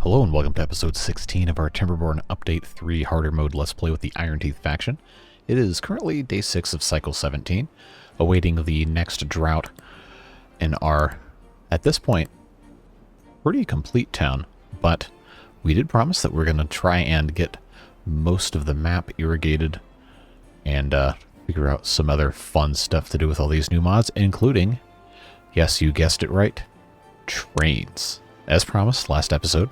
Hello and welcome to episode 16 of our Timberborn Update 3 Harder Mode Let's Play with the Iron Teeth faction. It is currently day 6 of cycle 17, awaiting the next drought in our, at this point, pretty complete town, but we did promise that we're going to try and get most of the map irrigated and figure out some other fun stuff to do with all these new mods, including, yes, you guessed it right, trains. As promised last episode,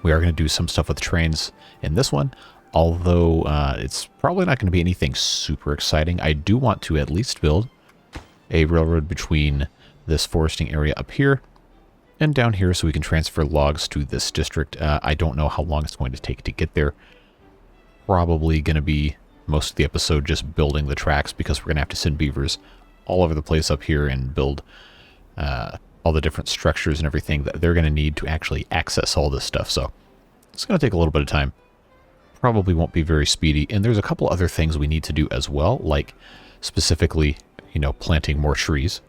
we are going to do some stuff with trains in this one, although it's probably not going to be anything super exciting. I do want to at least build a railroad between this foresting area up here and down here so we can transfer logs to this district. I don't know how long it's going to take to get there. Probably going to be most of the episode just building the tracks because we're going to have to send beavers all over the place up here and build all the different structures and everything that they're going to need to actually access all this stuff. So it's going to take a little bit of time. Probably won't be very speedy. And there's a couple other things we need to do as well, like specifically, planting more trees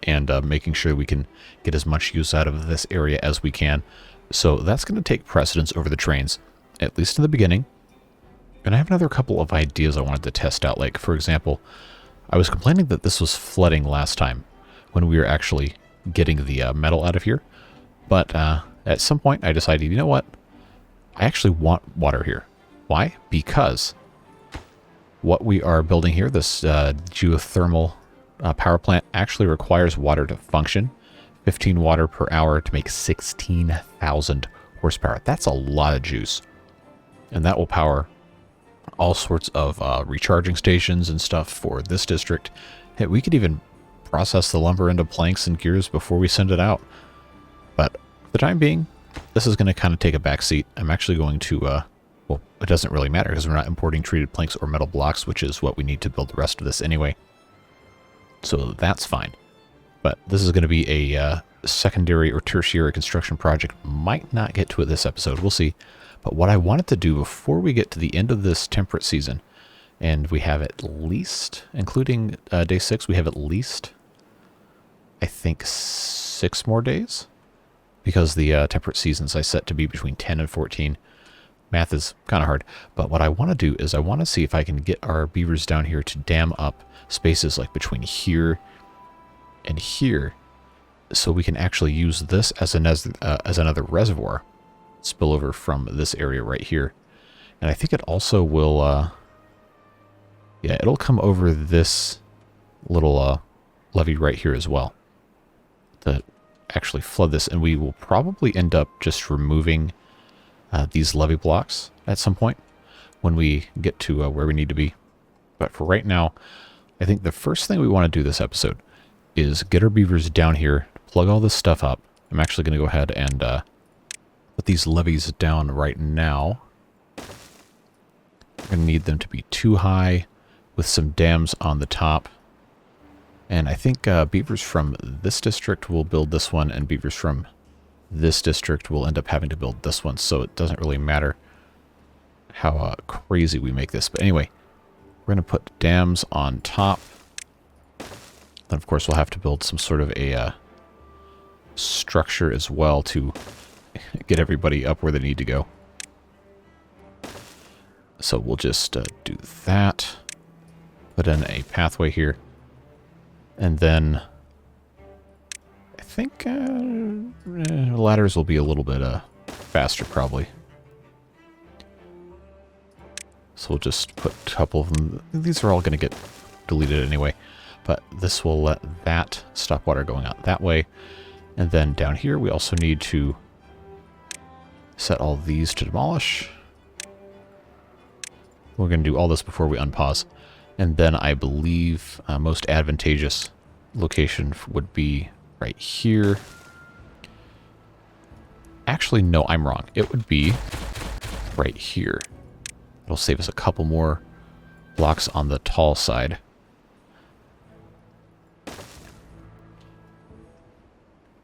and making sure we can get as much use out of this area as we can. So that's going to take precedence over the trains, at least in the beginning. And I have another couple of ideas I wanted to test out. Like, for example, I was complaining that this was flooding last time when we were actually getting the metal out of here. But at some point I decided, you know what? I actually want water here. Why? Because what we are building here, this geothermal power plant, actually requires water to function. 15 water per hour to make 16,000 horsepower. That's a lot of juice. And that will power all sorts of recharging stations and stuff for this district. Hey, we could even process the lumber into planks and gears before we send it out. But for the time being, this is going to kind of take a back seat. I'm actually going to, well, it doesn't really matter because we're not importing treated planks or metal blocks, which is what we need to build the rest of this anyway. So that's fine. But this is going to be a secondary or tertiary construction project. Might not get to it this episode. We'll see. But what I wanted to do before we get to the end of this temperate season, and we have at least, including day 6, we have at least, I think, 6 more days, because the temperate seasons I set to be between 10 and 14. Math is kind of hard, but what I want to do is I want to see if I can get our beavers down here to dam up spaces like between here and here, so we can actually use this as another reservoir spillover from this area right here. And I think it also will, yeah, it'll come over this little levee right here as well to actually flood this, and we will probably end up just removing these levee blocks at some point when we get to where we need to be. But for right now, I think the first thing we want to do this episode is get our beavers down here, plug all this stuff up. I'm actually going to go ahead and put these levees down right now. We're going to need them to be too high with some dams on the top. And I think beavers from this district will build this one, and beavers from this district will end up having to build this one, so it doesn't really matter how crazy we make this. But anyway, we're going to put dams on top. Then, of course, we'll have to build some sort of a structure as well to get everybody up where they need to go. So we'll just do that. Put in a pathway here. And then I think ladders will be a little bit faster probably. So we'll just put a couple of them. These are all going to get deleted anyway. But this will let that stop water going out that way. And then down here we also need to set all these to demolish. We're going to do all this before we unpause. And then I believe most advantageous location would be right here. Actually, no, I'm wrong. It would be right here. It'll save us a couple more blocks on the tall side.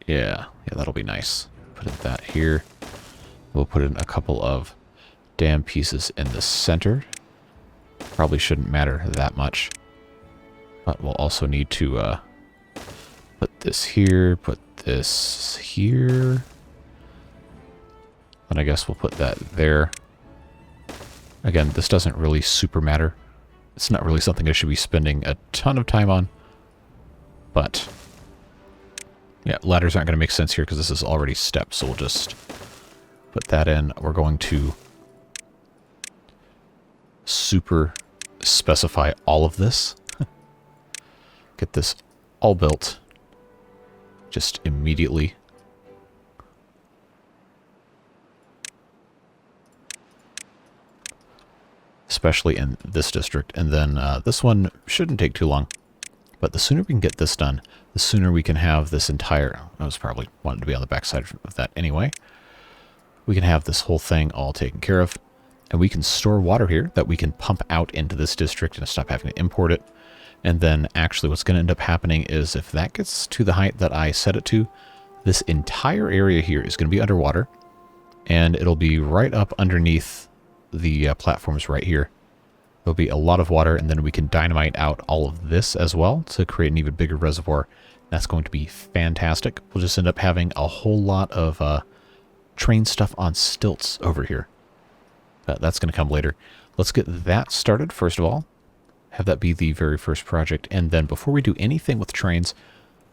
Yeah, that'll be nice. Put that here. We'll put in a couple of dam pieces in the center. Probably shouldn't matter that much. But we'll also need to put this here, put this here. And I guess we'll put that there. Again, this doesn't really super matter. It's not really something I should be spending a ton of time on. But, yeah, ladders aren't going to make sense here because this is already steps. So we'll just put that in. We're going to super specify all of this. Get this all built just immediately. Especially in this district. And then this one shouldn't take too long. But the sooner we can get this done, the sooner we can have this entire... I was probably wanting to be on the backside of that anyway. We can have this whole thing all taken care of. And we can store water here that we can pump out into this district and stop having to import it. And then actually what's going to end up happening is if that gets to the height that I set it to, this entire area here is going to be underwater. And it'll be right up underneath the platforms right here. There'll be a lot of water, and then we can dynamite out all of this as well to create an even bigger reservoir. That's going to be fantastic. We'll just end up having a whole lot of train stuff on stilts over here. That's going to come later. Let's get that started first of all. Have that be the very first project. And then before we do anything with trains,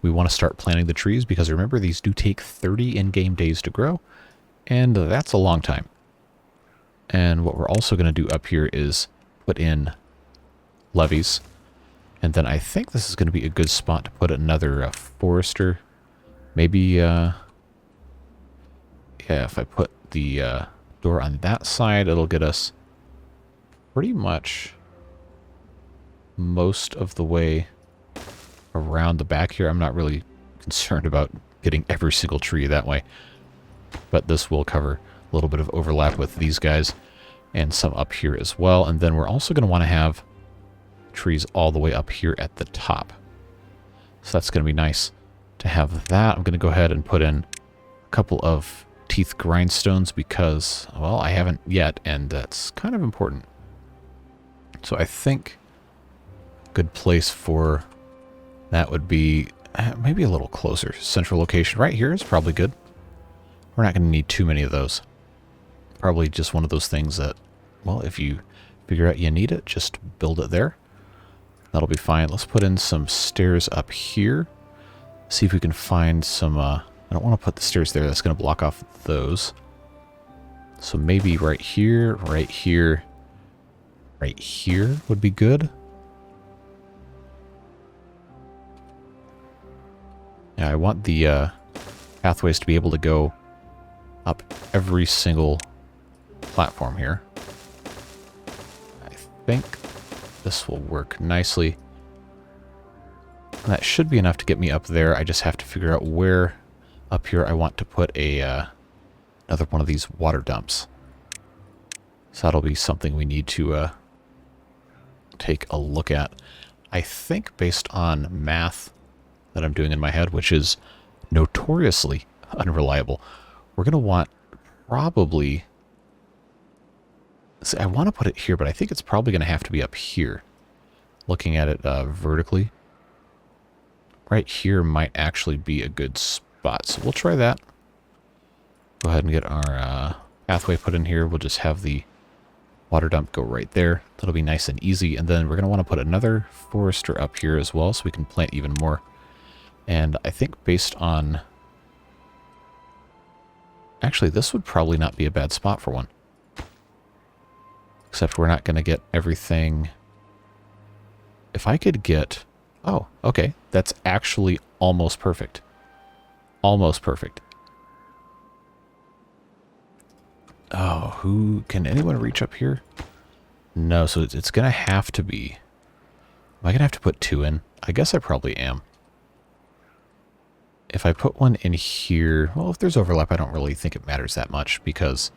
we want to start planting the trees, because remember, these do take 30 in-game days to grow, and that's a long time. And what we're also going to do up here is put in levees. And then I think this is going to be a good spot to put another forester. Maybe, yeah, if I put the door on that side, it'll get us pretty much most of the way around the back here. I'm not really concerned about getting every single tree that way. But this will cover a little bit of overlap with these guys and some up here as well. And then we're also going to want to have trees all the way up here at the top. So that's going to be nice to have that. I'm going to go ahead and put in a couple of teeth grindstones because, well, I haven't yet, and that's kind of important. So I think a good place for that would be maybe a little closer. Central location right here is probably good. We're not going to need too many of those. Probably just one of those things that, well, if you figure out you need it, just build it there. That'll be fine. Let's put in some stairs up here. See if we can find some... I don't want to put the stairs there. That's going to block off those. So maybe right here, right here, right here would be good. Yeah, I want the pathways to be able to go up every single platform here. I think this will work nicely. And that should be enough to get me up there. I just have to figure out where up here I want to put a another one of these water dumps. So that'll be something we need to take a look at. I think based on math that I'm doing in my head, which is notoriously unreliable, we're going to want probably... See, I want to put it here, but I think it's probably going to have to be up here. Looking at it vertically. Right here might actually be a good spot, so we'll try that. Go ahead and get our pathway put in here. We'll just have the water dump go right there. That'll be nice and easy. And then we're going to want to put another forester up here as well, so we can plant even more. And I think based on... Actually, this would probably not be a bad spot for one. Except we're not going to get everything... If I could get... Oh, okay. That's actually almost perfect. Almost perfect. Oh, who... Can anyone reach up here? No, so it's going to have to be... Am I going to have to put two in? I guess I probably am. If I put one in here... Well, if there's overlap, I don't really think it matters that much, because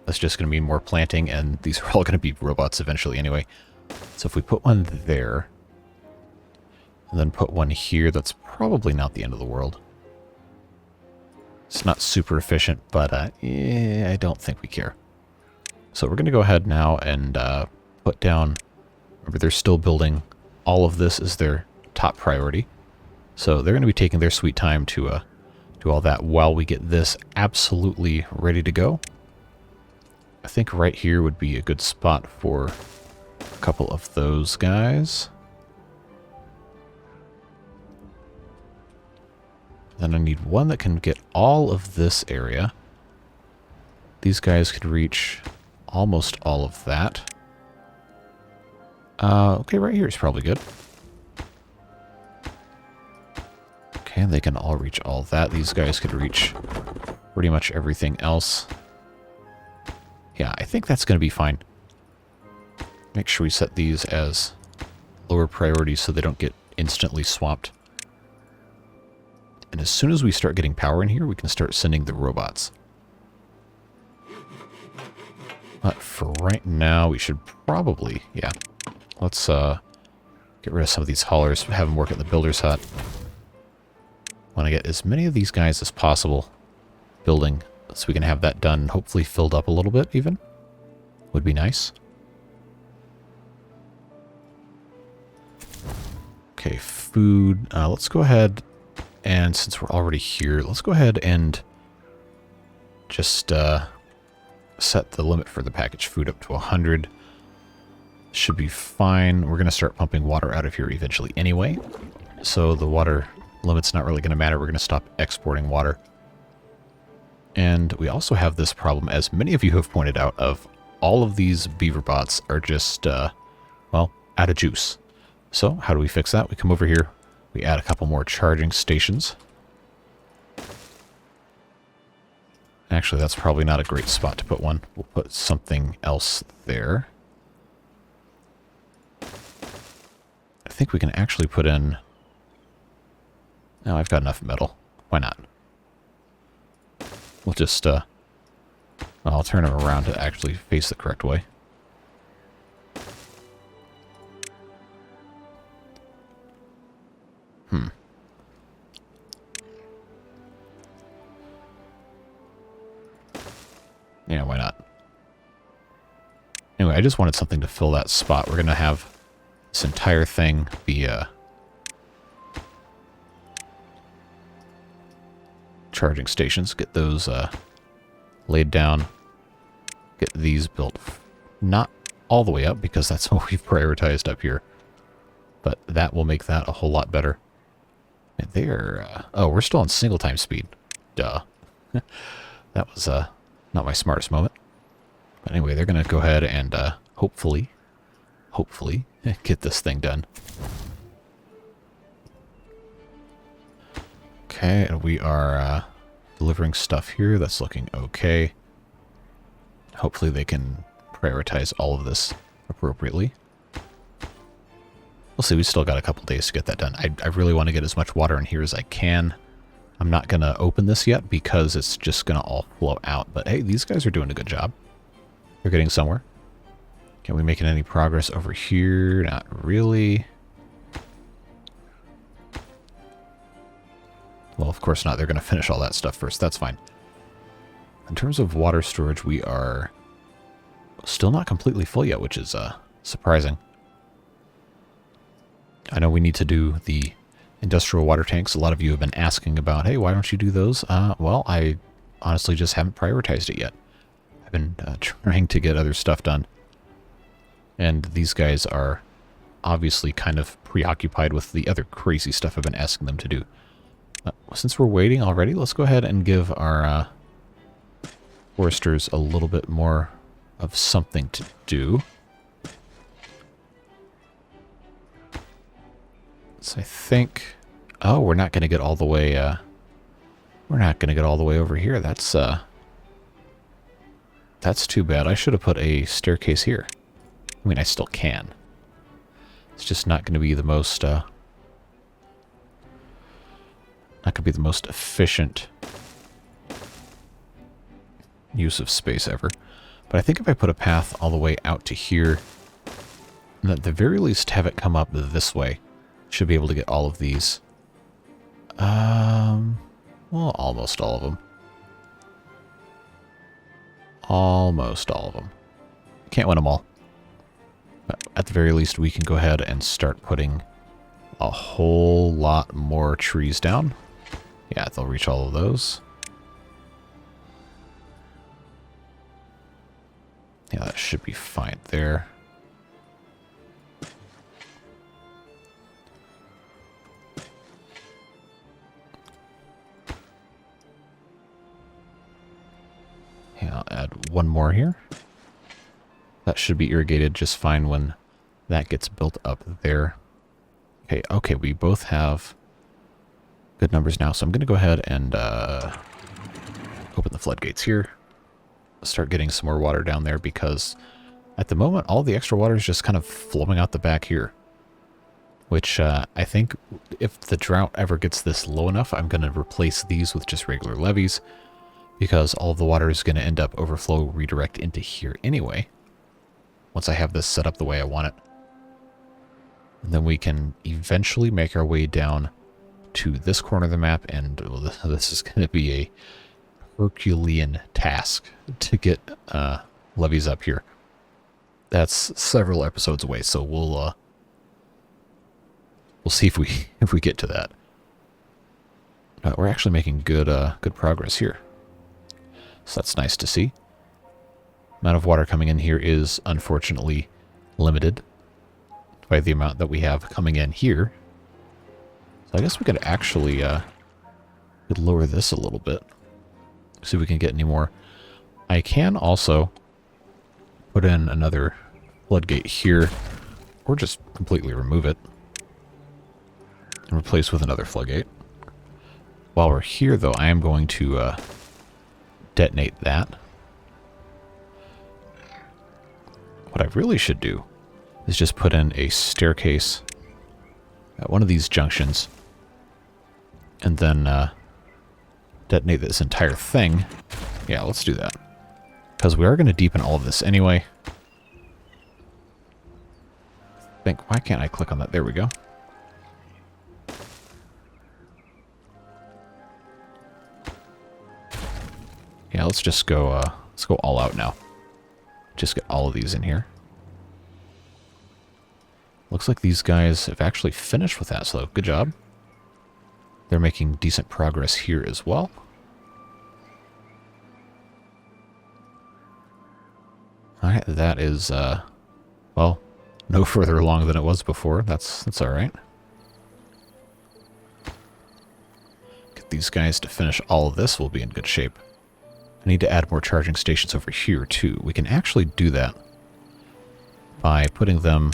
that's just going to mean more planting, and these are all going to be robots eventually anyway. So if we put one there, and then put one here, that's probably not the end of the world. It's not super efficient, but I don't think we care. So we're going to go ahead now and put down... Remember, they're still building. All of this is their top priority. So they're going to be taking their sweet time to do all that while we get this absolutely ready to go. I think right here would be a good spot for a couple of those guys. Then I need one that can get all of this area. These guys could reach almost all of that. Okay, right here is probably good. Okay, they can all reach all that. These guys could reach pretty much everything else. Yeah, I think that's going to be fine. Make sure we set these as lower priority so they don't get instantly swamped. And as soon as we start getting power in here, we can start sending the robots. But for right now, we should probably, yeah. Let's get rid of some of these haulers, have them work at the builder's hut. Want to get as many of these guys as possible building, so we can have that done, hopefully filled up a little bit even. Would be nice. Okay, food. Let's go ahead, and since we're already here, let's go ahead and just set the limit for the packaged food up to 100. Should be fine. We're going to start pumping water out of here eventually anyway, so the water limit's not really going to matter. We're going to stop exporting water. And we also have this problem, as many of you have pointed out, of all of these beaver bots are just, well, out of juice. So how do we fix that? We come over here, we add a couple more charging stations. Actually, that's probably not a great spot to put one. We'll put something else there. I think we can actually put in... No, I've got enough metal. Why not? We'll just, I'll turn them around to actually face the correct way. Yeah, why not? Anyway, I just wanted something to fill that spot. We're going to have this entire thing be charging stations. Get those laid down. Get these built. Not all the way up, because that's what we've prioritized up here. But that will make that a whole lot better. And they're... oh, we're still on single time speed. Duh. That was not my smartest moment. But anyway, they're going to go ahead and hopefully get this thing done. Okay, and we are delivering stuff here. That's looking okay. Hopefully they can prioritize all of this appropriately. We'll see. We still got a couple days to get that done. I really want to get as much water in here as I can. I'm not going to open this yet because it's just going to all flow out. But hey, these guys are doing a good job. They're getting somewhere. Can we making any progress over here? Not really. Well, of course not. They're going to finish all that stuff first. That's fine. In terms of water storage, we are still not completely full yet, which is surprising. I know we need to do the industrial water tanks. A lot of you have been asking about, hey, why don't you do those? Well, I honestly just haven't prioritized it yet. I've been trying to get other stuff done. And these guys are obviously kind of preoccupied with the other crazy stuff I've been asking them to do. Since we're waiting already, let's go ahead and give our foresters a little bit more of something to do. So I think... oh, we're not going to get all the way... we're not going to get all the way over here. That's too bad. I should have put a staircase here. I mean, I still can. It's just not going to be the most... not going to be the most efficient use of space ever. But I think if I put a path all the way out to here, and at the very least have it come up this way, should be able to get all of these. Well, almost all of them. Almost all of them. Can't win them all. But at the very least, we can go ahead and start putting a whole lot more trees down. Yeah, they'll reach all of those. Yeah, that should be fine there. Yeah, I'll add one more here. That should be irrigated just fine when that gets built up there. Okay, we both have good numbers now, so I'm going to go ahead and open the floodgates here. Start getting some more water down there because at the moment all the extra water is just kind of flowing out the back here. Which I think if the drought ever gets this low enough, I'm going to replace these with just regular levees because all of the water is going to end up overflow redirect into here anyway. Once I have this set up the way I want it. And then we can eventually make our way down to this corner of the map, and well, this is going to be a Herculean task to get levees up here. That's several episodes away, so we'll see if we get to that. We're actually making good progress here, so that's nice to see. Amount of water coming in here is unfortunately limited by the amount that we have coming in here. So I guess we could actually could lower this a little bit. See if we can get any more. I can also put in another floodgate here, or just completely remove it and replace with another floodgate. While we're here, though, I am going to detonate that. What I really should do is just put in a staircase at one of these junctions and then detonate this entire thing. Yeah, let's do that. Because we are going to deepen all of this anyway. Why can't I click on that? There we go. Yeah, let's just go all out now. Just get all of these in here. Looks like these guys have actually finished with that, so good job. They're making decent progress here as well. Alright, that is, well, no further along than it was before. That's alright. Get these guys to finish all of this, we'll be in good shape. I need to add more charging stations over here, too. We can actually do that by putting them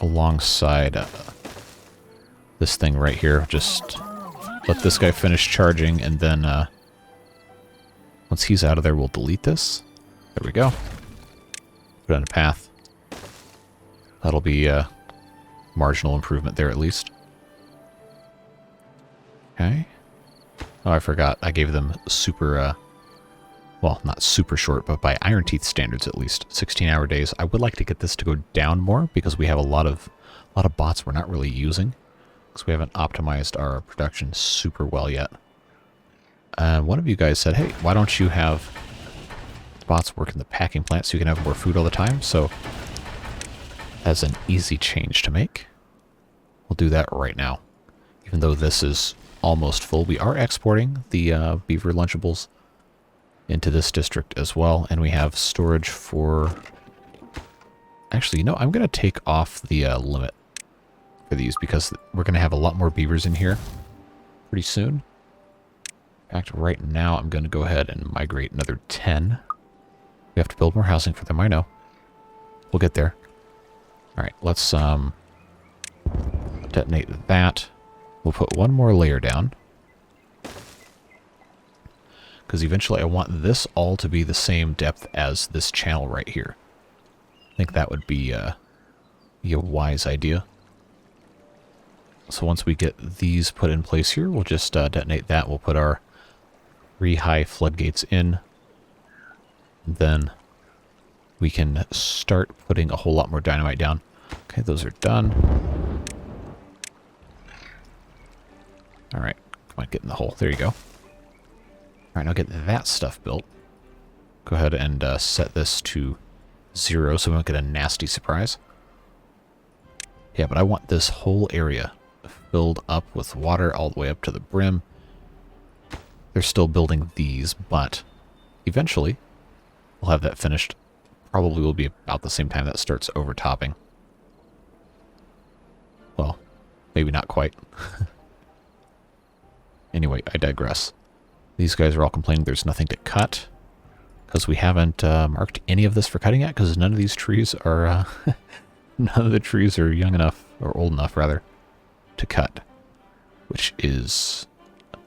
alongside this thing right here. Just let this guy finish charging, and then once he's out of there, we'll delete this. There we go. Put it on a path. That'll be a marginal improvement there, at least. Okay. Oh, I forgot. I gave them super, well, not super short, but by Iron Teeth standards at least, 16-hour days. I would like to get this to go down more because we have a lot of bots we're not really using because we haven't optimized our production super well yet. One of you guys said, hey, why don't you have bots work in the packing plant so you can have more food all the time? So that's an easy change to make. We'll do that right now. Even though this is almost full, we are exporting the beaver Lunchables into this district as well, and we have storage for... Actually, you know, I'm going to take off the limit for these because we're going to have a lot more beavers in here pretty soon. In fact, right now I'm going to go ahead and migrate another 10. We have to build more housing for them, I know. We'll get there. Alright, let's detonate that. We'll put one more layer down. Because eventually I want this all to be the same depth as this channel right here. I think that would be a wise idea. So once we get these put in place here, we'll just detonate that. We'll put our 3 high floodgates in. And then we can start putting a whole lot more dynamite down. Okay, those are done. Alright, come on, get in the hole. There you go. Alright, now get that stuff built. Go ahead and set this to 0 so we don't get a nasty surprise. Yeah, but I want this whole area filled up with water all the way up to the brim. They're still building these, but eventually we'll have that finished Probably will be about the same time that starts overtopping. Well, maybe not quite. Anyway, I digress. These guys are all complaining there's nothing to cut, because we haven't marked any of this for cutting yet, because none of these trees are, none of the trees are young enough, or old enough, rather, to cut, which is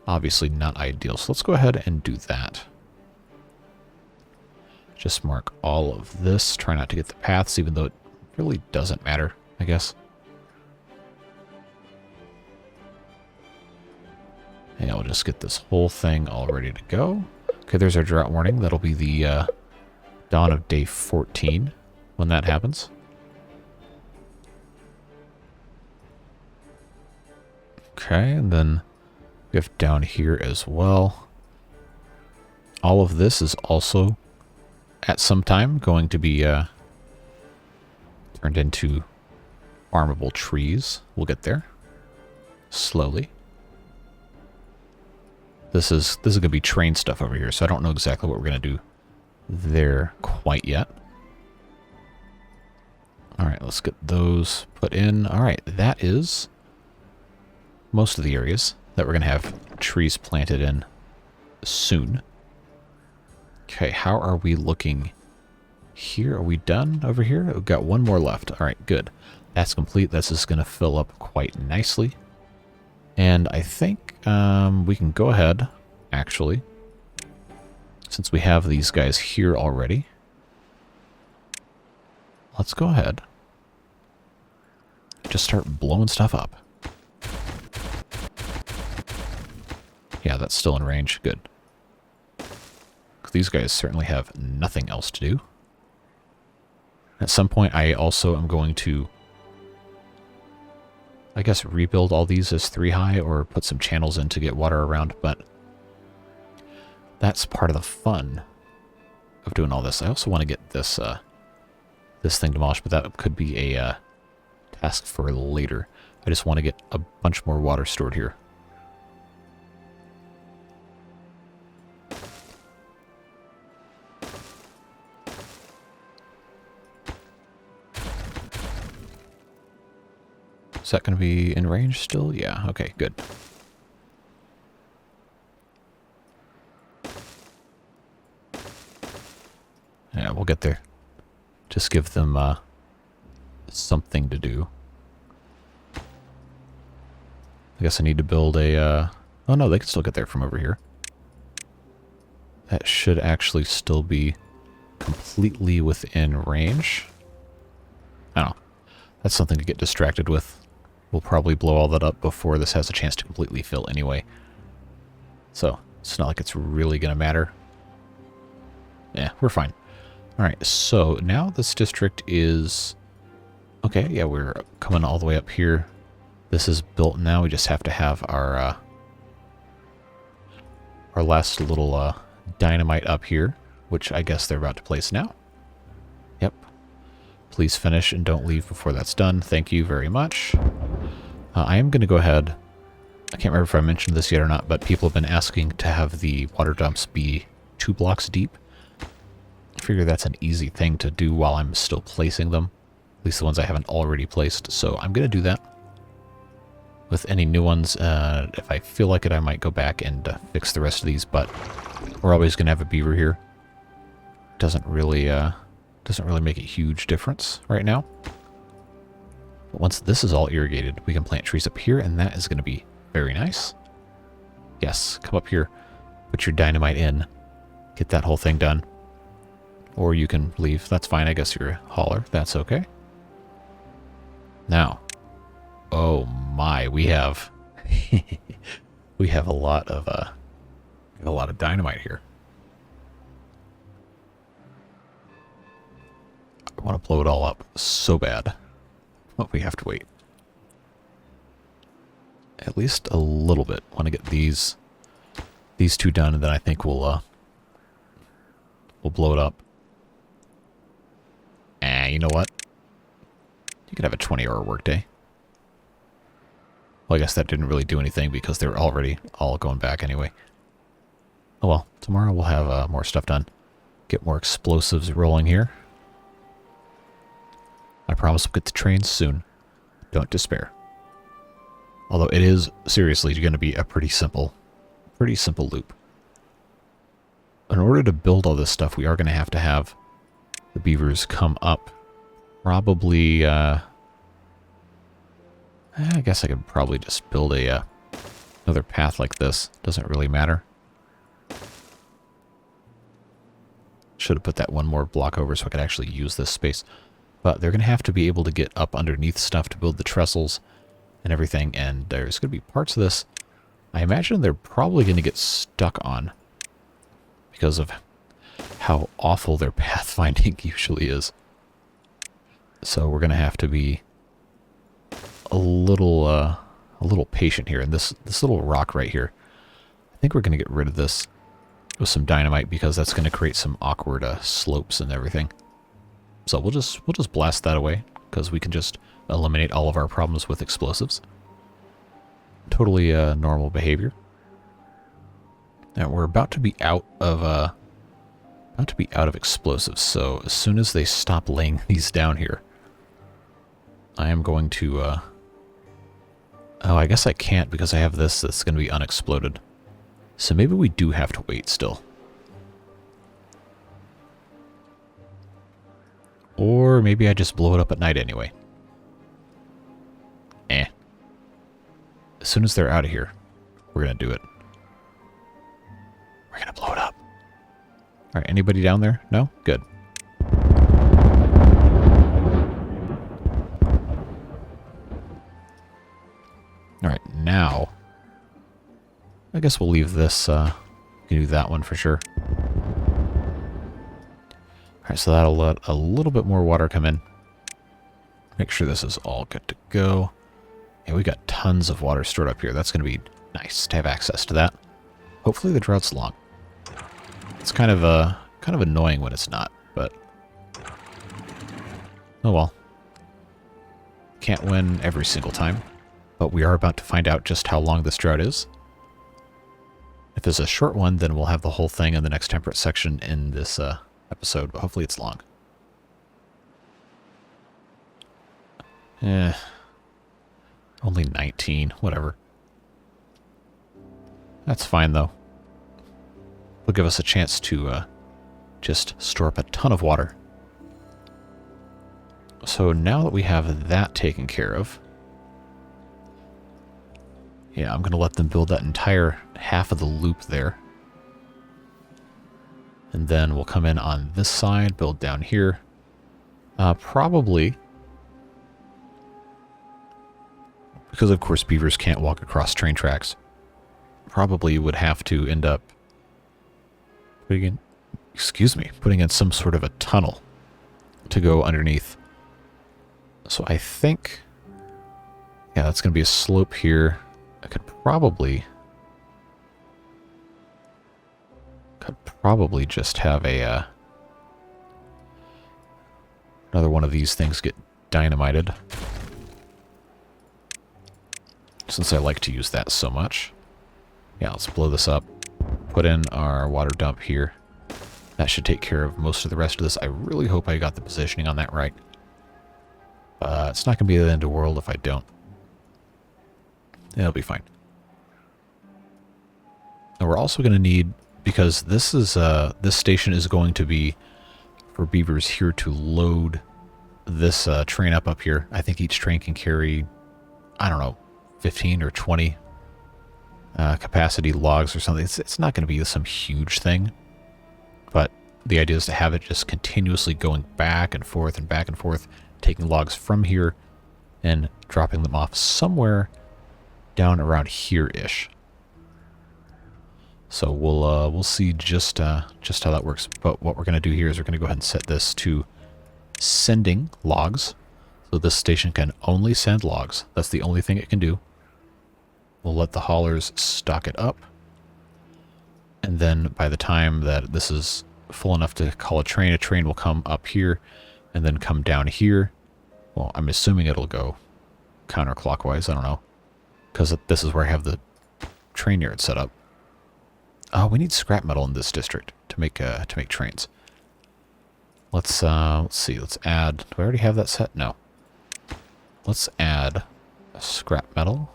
obviously not ideal. So let's go ahead and do that. Just mark all of this. Try not to get the paths, even though it really doesn't matter, I guess. And I'll just get this whole thing all ready to go. Okay, there's our drought warning. That'll be the dawn of day 14 when that happens. Okay, and then we have down here as well. All of this is also at some time going to be turned into farmable trees. We'll get there slowly. This is going to be train stuff over here, so I don't know exactly what we're going to do there quite yet. All right, let's get those put in. All right, that is most of the areas that we're going to have trees planted in soon. Okay, how are we looking here? Are we done over here? We've got one more left. All right, good. That's complete. This is going to fill up quite nicely. And I think we can go ahead, actually, since we have these guys here already. Let's go ahead. Just start blowing stuff up. Yeah, that's still in range. Good. These guys certainly have nothing else to do. At some point, I also am going to, I guess, rebuild all these as 3 high or put some channels in to get water around, but that's part of the fun of doing all this. I also want to get this this thing demolished, but that could be a task for later. I just want to get a bunch more water stored here. Is that going to be in range still? Yeah, okay, good. Yeah, we'll get there. Just give them something to do. I guess I need to build a... oh no, they can still get there from over here. That should actually still be completely within range. I don't know. That's something to get distracted with. We'll probably blow all that up before this has a chance to completely fill anyway. So, it's not like it's really going to matter. Yeah, we're fine. Alright, so now this district is... okay, yeah, we're coming all the way up here. This is built now. We just have to have our last little dynamite up here, which I guess they're about to place now. Yep. Please finish and don't leave before that's done. Thank you very much. I am going to go ahead. I can't remember if I mentioned this yet or not, but people have been asking to have the water dumps be 2 blocks deep. I figure that's an easy thing to do while I'm still placing them. At least the ones I haven't already placed. So I'm going to do that. With any new ones, if I feel like it, I might go back and fix the rest of these, but we're always going to have a beaver here. Doesn't really make a huge difference right now. But once this is all irrigated, we can plant trees up here, and that is going to be very nice. Yes, come up here, put your dynamite in, get that whole thing done. Or you can leave. That's fine. I guess you're a hauler. That's okay. Now, oh my, we have we have a lot of dynamite here. I want to blow it all up so bad, but we have to wait. At least a little bit. Want to get these 2 done, and then I think we'll blow it up. You know what? You could have a 20-hour workday. Well, I guess that didn't really do anything because they were already all going back anyway. Oh well, tomorrow we'll have more stuff done. Get more explosives rolling here. I promise we'll get to trains soon. Don't despair. Although it is seriously going to be a pretty simple loop. In order to build all this stuff, we are going to have the beavers come up. Probably, I guess I could probably just build another path like this. Doesn't really matter. Should have put that one more block over so I could actually use this space. But they're going to have to be able to get up underneath stuff to build the trestles and everything. And there's going to be parts of this I imagine they're probably going to get stuck on because of how awful their pathfinding usually is. So we're going to have to be a little patient here. And this little rock right here, I think we're going to get rid of this with some dynamite because that's going to create some awkward slopes and everything. So we'll just blast that away because we can just eliminate all of our problems with explosives. Totally normal behavior. Now we're about to be out of explosives. So as soon as they stop laying these down here, I am going to. Oh, I guess I can't because I have this that's going to be unexploded. So maybe we do have to wait still. Or maybe I just blow it up at night anyway. As soon as they're out of here, we're going to do it. We're going to blow it up. Alright, anybody down there? No? Good. Alright, now I guess we'll leave this, we can do that one for sure. Alright, so that'll let a little bit more water come in. Make sure this is all good to go. And we got tons of water stored up here. That's going to be nice to have access to that. Hopefully the drought's long. It's kind of annoying when it's not, but oh well. Can't win every single time, but we are about to find out just how long this drought is. If it's a short one, then we'll have the whole thing in the next temperate section in this episode, but hopefully it's long. Only 19, whatever. That's fine, though. It'll give us a chance to just store up a ton of water. So now that we have that taken care of, yeah, I'm going to let them build that entire half of the loop there. And then we'll come in on this side, build down here. Probably, because of course beavers can't walk across train tracks, probably would have to end up putting in some sort of a tunnel to go underneath. So I think, yeah, that's going to be a slope here. I could probably just have a another one of these things get dynamited, since I like to use that so much. Yeah, let's blow this up, put in our water dump here. That should take care of most of the rest of this. I really hope I got the positioning on that right. It's not going to be the end of the world if I don't. It'll be fine. And we're also going to need, because this station is going to be for beavers here to load this train up here. I think each train can carry, I don't know, 15 or 20 capacity logs or something. It's not going to be some huge thing, but the idea is to have it just continuously going back and forth, taking logs from here and dropping them off somewhere down around here-ish. So we'll see just how that works. But what we're going to do here is we're going to go ahead and set this to sending logs. So this station can only send logs. That's the only thing it can do. We'll let the haulers stock it up. And then by the time that this is full enough to call a train will come up here and then come down here. Well, I'm assuming it'll go counterclockwise. I don't know, because this is where I have the train yard set up. Oh, we need scrap metal in this district to make trains. Let's see. Let's add. Do I already have that set? No. let's add scrap metal.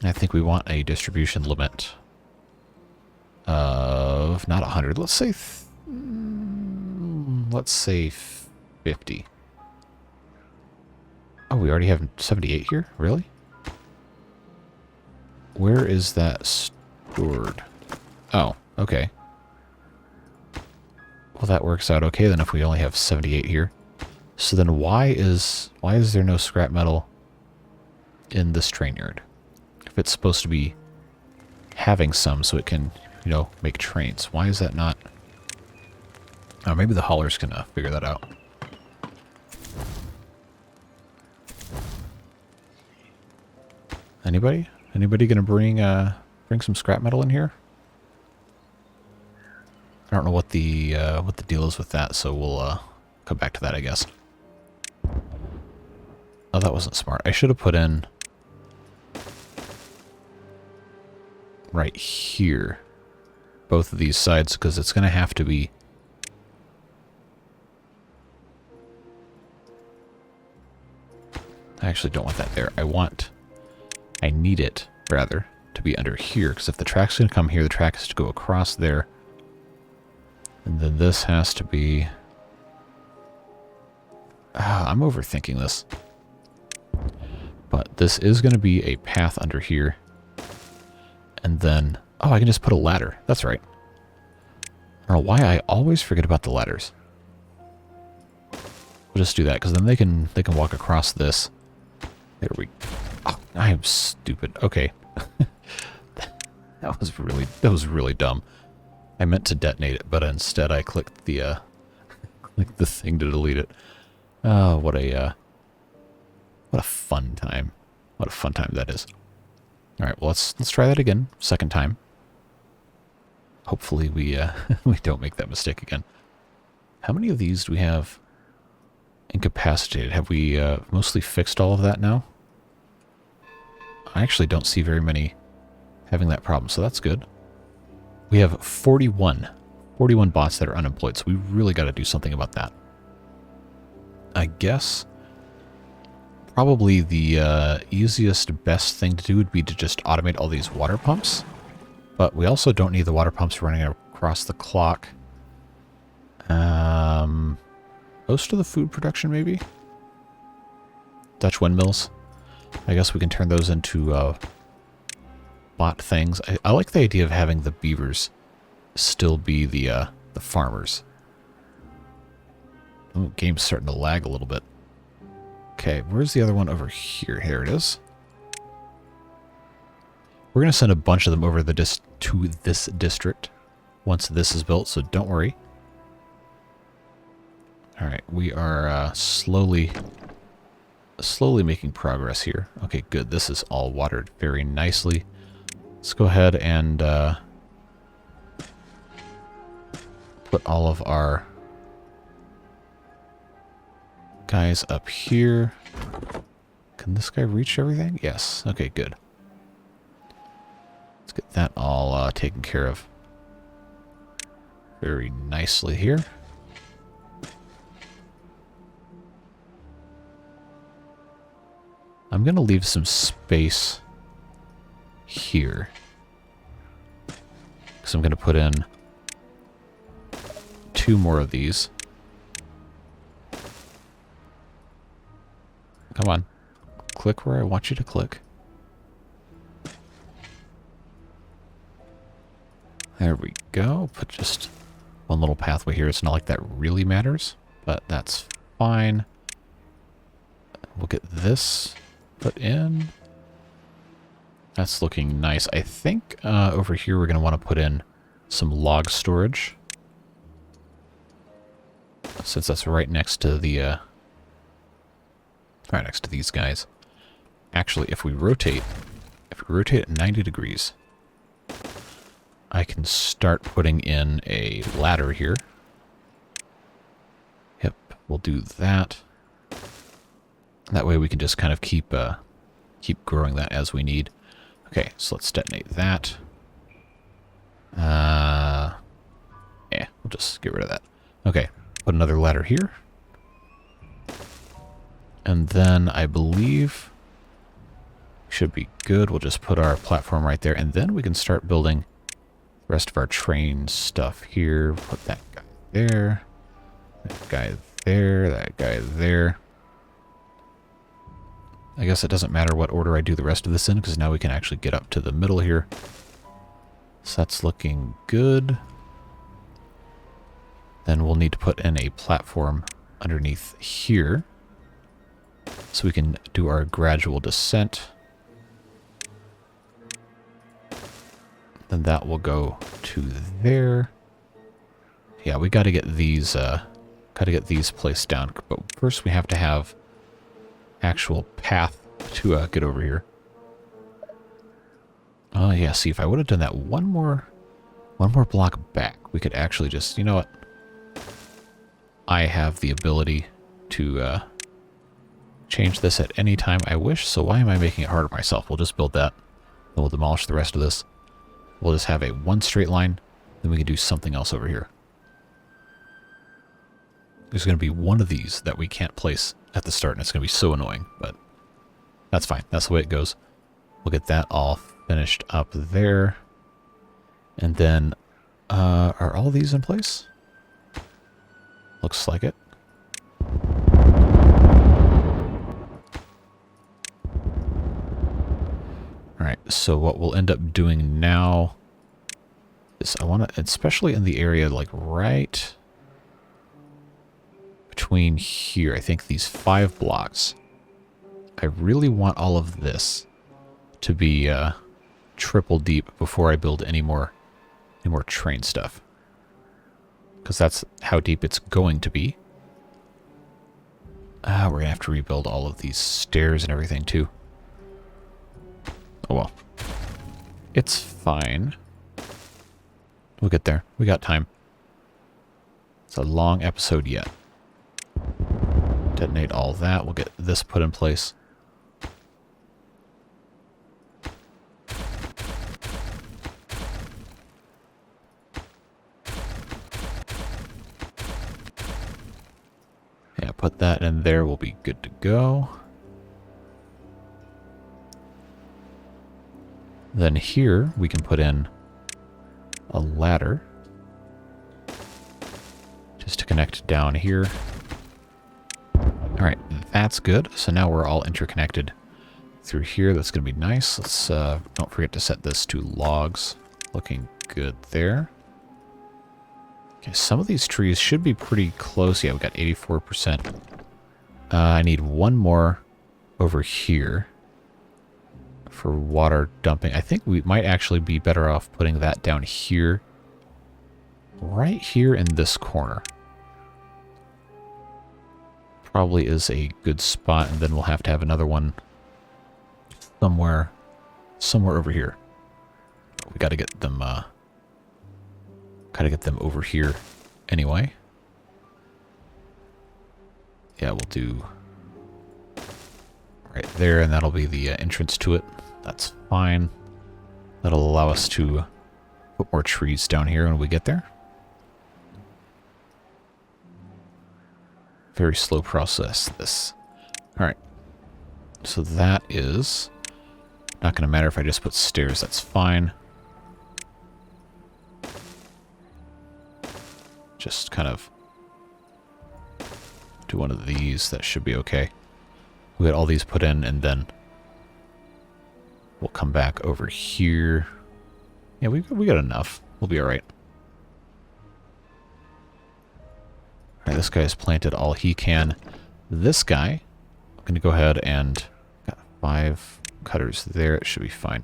I think we want a distribution limit of not 100. Let's say let's say 50. Oh, we already have 78 here? Really? Where is that stored? Oh, okay. Well, that works out okay then if we only have 78 here. So then why is there no scrap metal in this train yard? If it's supposed to be having some so it can, you know, make trains. Why is that not? Oh, maybe the haulers can figure that out. Anybody? Anybody gonna bring some scrap metal in here? I don't know what the deal is with that, so we'll come back to that, I guess. Oh, that wasn't smart. I should have put in right here both of these sides, because it's gonna have to be I actually don't want that there. I need it, rather, to be under here, because if the track's going to come here, the track has to go across there. And then this has to be... I'm overthinking this. But this is going to be a path under here. And then... Oh, I can just put a ladder. That's right. I don't know why I always forget about the ladders. We'll just do that, because then they can walk across this. There we go. Oh, I am stupid. Okay. That was really dumb. I meant to detonate it, but instead I clicked the thing to delete it. Oh, what a fun time. What a fun time that is. All right, well let's try that again, second time. Hopefully we we don't make that mistake again. How many of these do we have incapacitated? Have we mostly fixed all of that now? I actually don't see very many having that problem, so that's good. We have 41 bots that are unemployed, so we really got to do something about that. I guess probably the easiest, best thing to do would be to just automate all these water pumps, but we also don't need the water pumps running across the clock. Most of the food production, maybe? Dutch windmills. I guess we can turn those into bot things. I like the idea of having the beavers still be the farmers. Oh, game's starting to lag a little bit. Okay, where's the other one over here? Here it is. We're going to send a bunch of them over to this district once this is built, so don't worry. Alright, we are slowly making progress here. Okay, good. This is all watered very nicely. Let's go ahead and put all of our guys up here. Can this guy reach everything? Yes. Okay, good. Let's get that all taken care of very nicely here. I'm going to leave some space here. So I'm going to put in 2 more of these. Come on. Click where I want you to click. There we go. Put just one little pathway here. It's not like that really matters, but that's fine. We'll get this put in. That's looking nice. I think over here we're going to want to put in some log storage, since that's right next to the right next to these guys. Actually, if we rotate at 90 degrees, I can start putting in a ladder here. Yep, we'll do that. That way we can just kind of keep growing that as we need. Okay, so let's detonate that. Yeah, we'll just get rid of that. Okay, put another ladder here. And then I believe should be good. We'll just put our platform right there, and then we can start building the rest of our train stuff here. Put that guy there, that guy there, that guy there. I guess it doesn't matter what order I do the rest of this in, because now we can actually get up to the middle here. So that's looking good. Then we'll need to put in a platform underneath here, so we can do our gradual descent. Then that will go to there. Yeah, we got to get these placed down. But first, we have to have actual path to get over here. Oh yeah, see, if I would have done that one more block back, we could actually just, you know what? I have the ability to change this at any time I wish, so why am I making it harder myself? We'll just build that, then we'll demolish the rest of this. We'll just have one straight line, then we can do something else over here. There's going to be one of these that we can't place at the start, and it's going to be so annoying, but that's fine. That's the way it goes. We'll get that all finished up there. And then, are all these in place? Looks like it. Alright, so what we'll end up doing now is I want to, especially in the area like right between here, I think these 5 blocks, I really want all of this to be triple deep before I build any more train stuff. Because that's how deep it's going to be. We're going to have to rebuild all of these stairs and everything too. Oh well. It's fine. We'll get there. We got time. It's a long episode yet. Detonate all that. We'll get this put in place. Yeah, put that in there. We'll be good to go. Then here we can put in a ladder just to connect down here. Alright, that's good. So now we're all interconnected through here. That's going to be nice. Let's don't forget to set this to logs. Looking good there. Okay, some of these trees should be pretty close. Yeah, we got 84%. I need one more over here for water dumping. I think we might actually be better off putting that down here. Right here in this corner. Probably is a good spot, and then we'll have to have another one somewhere over here. We got to get them over here anyway. Yeah, we'll do right there, and that'll be the entrance to it. That's fine. That'll allow us to put more trees down here when we get there. Very slow process, this. Alright. So that is not going to matter if I just put stairs. That's fine. Just kind of do one of these. That should be okay. We got all these put in, and then we'll come back over here. Yeah, we got enough. We'll be alright. Alright, this guy's planted all he can. This guy, I'm going to go ahead and got 5 cutters there. It should be fine.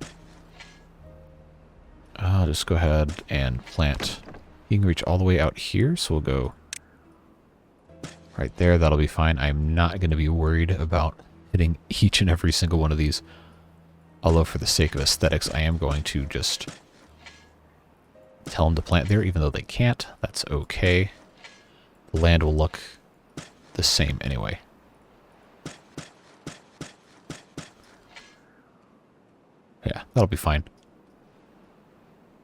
I'll just go ahead and plant. You can reach all the way out here, so we'll go right there. That'll be fine. I'm not going to be worried about hitting each and every single one of these. Although for the sake of aesthetics, I am going to just tell them to plant there, even though they can't. That's okay. The land will look the same anyway. Yeah, that'll be fine.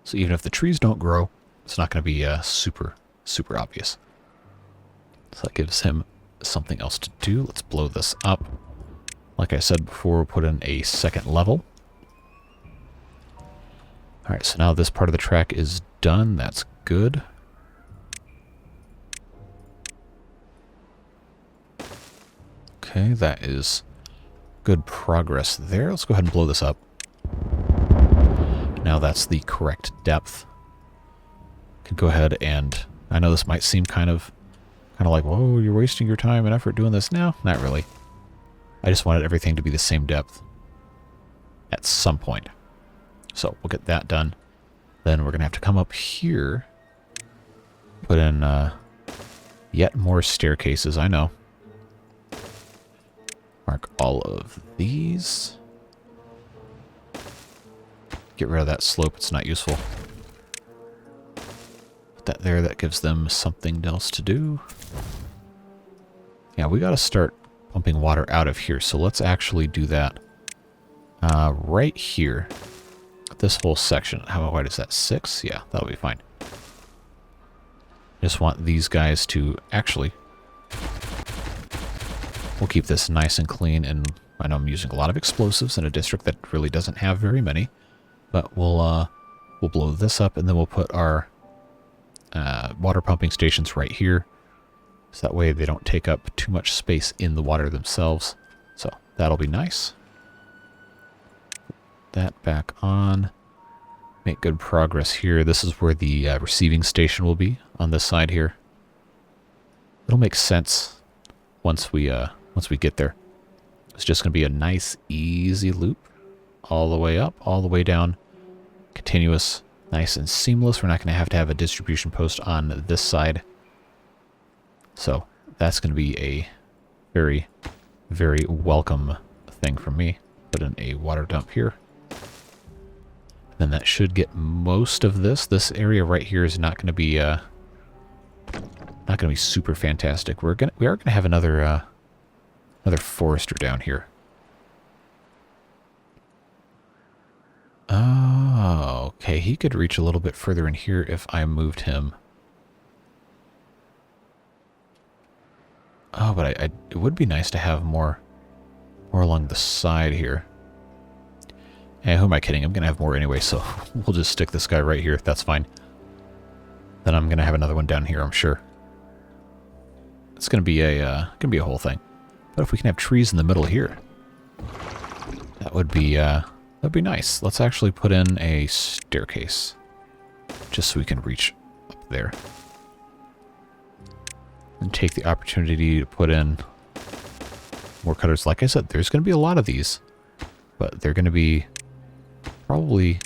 So even if the trees don't grow, it's not going to be super obvious. So that gives him something else to do. Let's blow this up. Like I said before, we'll put in a second level. Alright, so now this part of the track is done. That's good. Okay, that is good progress there. Let's go ahead and blow this up. Now that's the correct depth. Can go ahead and... I know this might seem kind of like, whoa, you're wasting your time and effort doing this. No, not really. I just wanted everything to be the same depth at some point. So we'll get that done. Then we're going to have to come up here. Put in yet more staircases, I know. Mark all of these. Get rid of that slope, it's not useful. Put that there, that gives them something else to do. Yeah, we got to start pumping water out of here, so let's actually do that right here. This whole section. How wide is that? 6? Yeah, that'll be fine. Just want these guys to actually... We'll keep this nice and clean, and I know I'm using a lot of explosives in a district that really doesn't have very many, but we'll blow this up, and then we'll put our water pumping stations right here, so that way they don't take up too much space in the water themselves. So that'll be nice. That back on. Make good progress here. This is where the receiving station will be on this side here. It'll make sense once we get there. It's just going to be a nice, easy loop all the way up, all the way down, continuous, nice and seamless. We're not going to have a distribution post on this side. So that's going to be a very, very welcome thing from me. Put in a water dump here. Then that should get most of this. This area right here is not going to be super fantastic. We are gonna have another forester down here. Oh, okay. He could reach a little bit further in here if I moved him. Oh, but it would be nice to have more along the side here. And who am I kidding? I'm going to have more anyway, so we'll just stick this guy right here. That's fine. Then I'm going to have another one down here, I'm sure. It's going to be a whole thing. But if we can have trees in the middle here, that would be nice. Let's actually put in a staircase, just so we can reach up there. And take the opportunity to put in more cutters. Like I said, there's going to be a lot of these, but they're going to be probably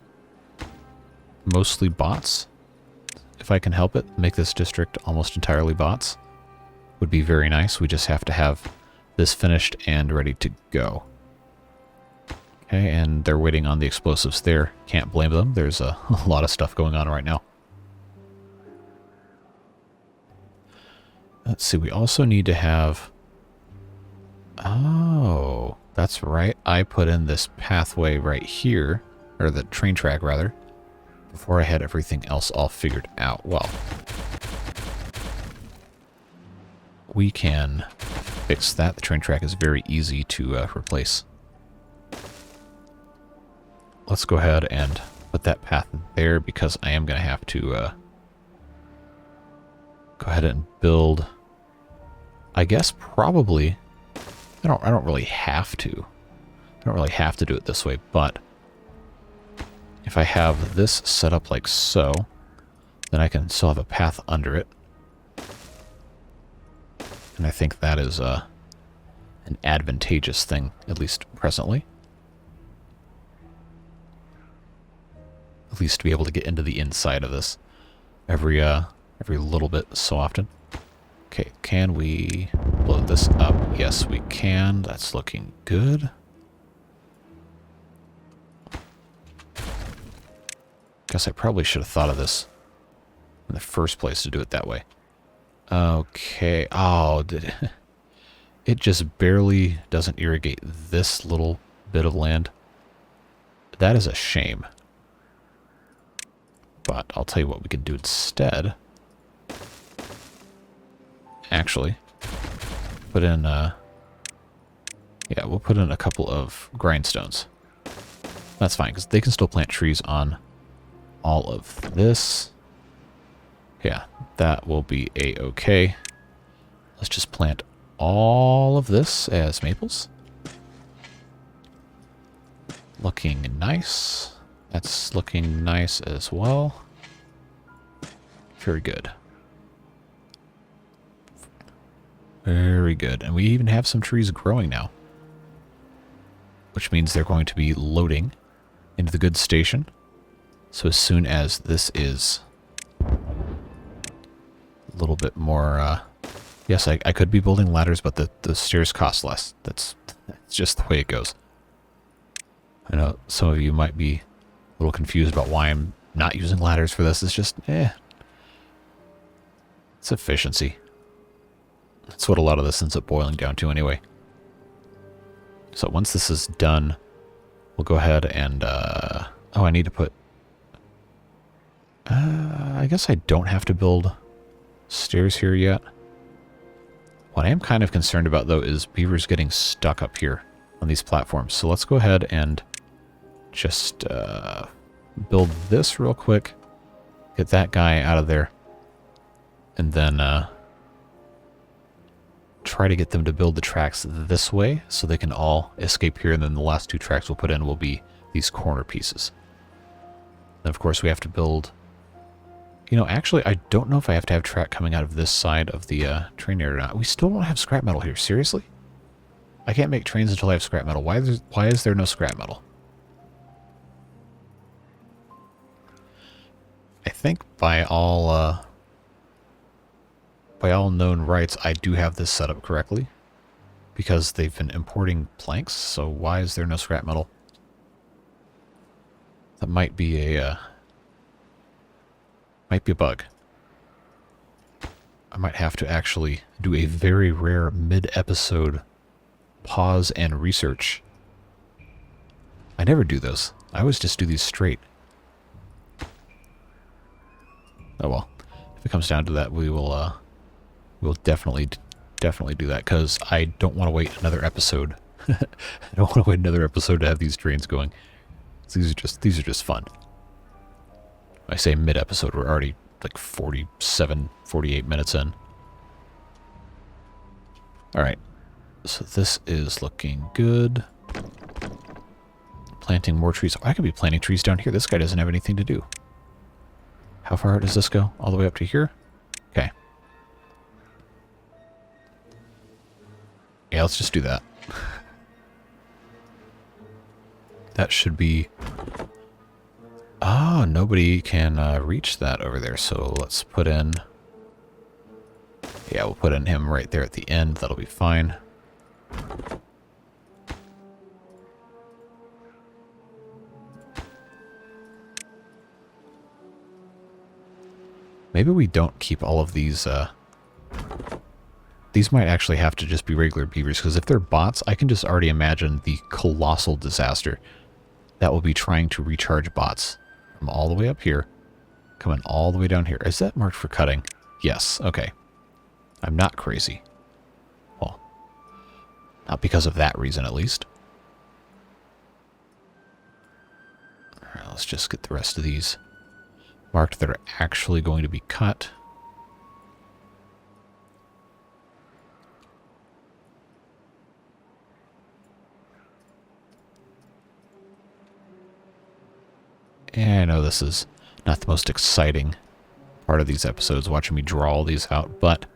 mostly bots. If I can help it, make this district almost entirely bots. Would be very nice. We just have to have this finished and ready to go. Okay, and they're waiting on the explosives there. Can't blame them. There's a lot of stuff going on right now. Let's see, we also need to have... Oh, that's right. I put in this pathway right here, or the train track rather, before I had everything else all figured out. Well, we can fix that. The train track is very easy to replace. Let's go ahead and put that path there, because I am going to have to go ahead and build, I guess probably, I don't really have to. I don't really have to do it this way, but if I have this set up like so, then I can still have a path under it. And I think that is an advantageous thing, at least presently. At least to be able to get into the inside of this every little bit so often. Okay, can we blow this up? Yes, we can. That's looking good. Guess I probably should have thought of this in the first place to do it that way. Okay. Oh, it just barely doesn't irrigate this little bit of land. That is a shame. But I'll tell you what we can do instead. Actually, put in, yeah, we'll put in a couple of grindstones. That's fine, because they can still plant trees on all of this. Yeah, that will be a-okay. Let's just plant all of this as maples. Looking nice. That's looking nice as well. Very good. Very good. And we even have some trees growing now, which means they're going to be loading into the goods station. So as soon as this is a little bit more... yes, I could be building ladders, but the stairs cost less. That's just the way it goes. I know some of you might be a little confused about why I'm not using ladders for this. It's just, it's efficiency. That's what a lot of this ends up boiling down to anyway. So once this is done, we'll go ahead and, oh, I need to put, I guess I don't have to build stairs here yet. What I am kind of concerned about, though, is beavers getting stuck up here on these platforms. So let's go ahead and just build this real quick, get that guy out of there, and then try to get them to build the tracks this way so they can all escape here, and then the last two tracks we'll put in will be these corner pieces. And of course we have to build, you know, actually I don't know if I have to have track coming out of this side of the train area or not. We still don't have scrap metal here, seriously? I can't make trains until I have scrap metal. Why is there no scrap metal? I think by all known rights, I do have this set up correctly, because they've been importing planks. So why is there no scrap metal? That might be a bug. I might have to actually do a very rare mid-episode pause and research. I never do those. I always just do these straight. Oh well, if it comes down to that, we'll definitely do that, because I don't want to wait another episode. I don't want to wait another episode to have these trains going. These are just fun. I say mid-episode, we're already like 47, 48 minutes in. Alright, so this is looking good. Planting more trees. Oh, I could be planting trees down here. This guy doesn't have anything to do. How far does this go? All the way up to here? Okay. Yeah, let's just do that. That should be... Oh, nobody can reach that over there, so let's put in... Yeah, we'll put in him right there at the end. That'll be fine. Maybe we don't keep all of these... These might actually have to just be regular beavers, because if they're bots, I can just already imagine the colossal disaster that will be trying to recharge bots from all the way up here, coming all the way down here. Is that marked for cutting? Yes, okay. I'm not crazy. Well, not because of that reason, at least. Alright, let's just get the rest of these marked that are actually going to be cut. And I know this is not the most exciting part of these episodes, watching me draw all these out, but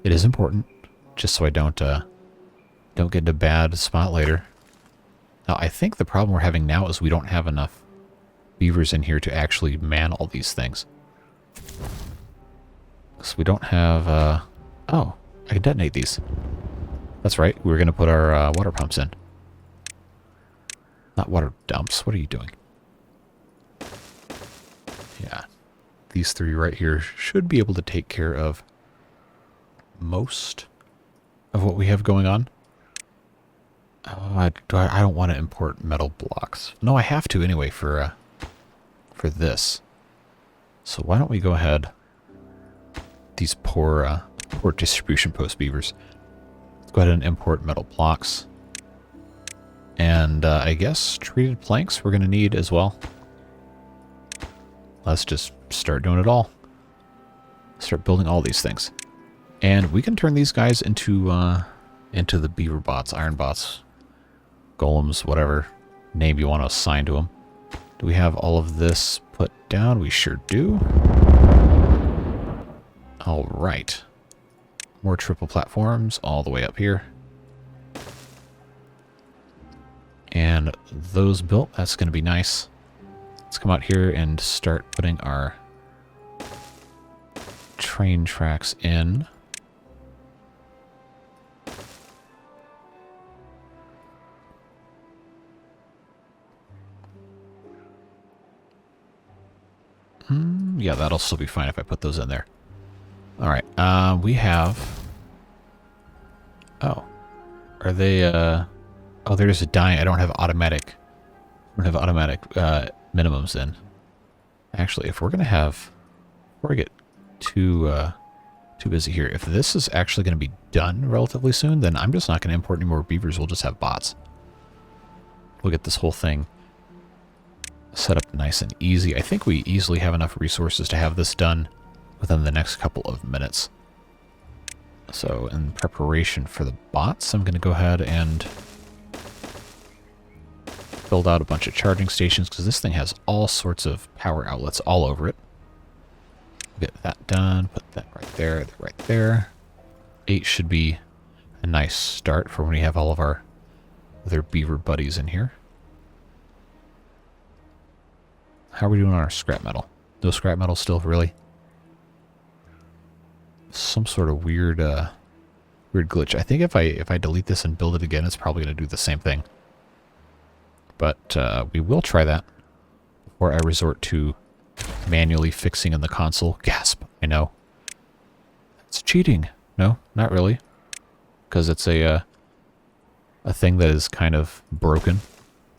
it is important, just so I don't get in a bad spot later. Now, I think the problem we're having now is we don't have enough beavers in here to actually man all these things. So we don't have, oh, I can detonate these. That's right, we were going to put our water pumps in. Not water dumps, what are you doing? Yeah, these three right here should be able to take care of most of what we have going on. I don't want to import metal blocks. No, I have to anyway for this. So why don't we go ahead? These poor distribution post beavers. Go ahead and import metal blocks. And I guess treated planks we're going to need as well. Let's just start doing it all. Start building all these things. And we can turn these guys into the beaver bots, iron bots, golems, whatever name you want to assign to them. Do we have all of this put down? We sure do. All right. More triple platforms all the way up here. And those built, that's going to be nice. Let's come out here and start putting our train tracks in. Yeah, that'll still be fine if I put those in there. All right, we have... Oh. Are they, Oh, they're just dying. I don't have automatic... minimums in. Actually, if we're going to have... Before I get too busy here, if this is actually going to be done relatively soon, then I'm just not going to import any more beavers. We'll just have bots. We'll get this whole thing set up nice and easy. I think we easily have enough resources to have this done within the next couple of minutes. So in preparation for the bots, I'm going to go ahead and build out a bunch of charging stations because this thing has all sorts of power outlets all over it. Get that done. Put that right there, right there. 8 should be a nice start for when we have all of our other beaver buddies in here. How are we doing on our scrap metal? No scrap metal still, really? Some sort of weird glitch. I think if I delete this and build it again, it's probably going to do the same thing. But we will try that before I resort to manually fixing in the console. Gasp! I know. It's cheating. No, not really, because it's a thing that is kind of broken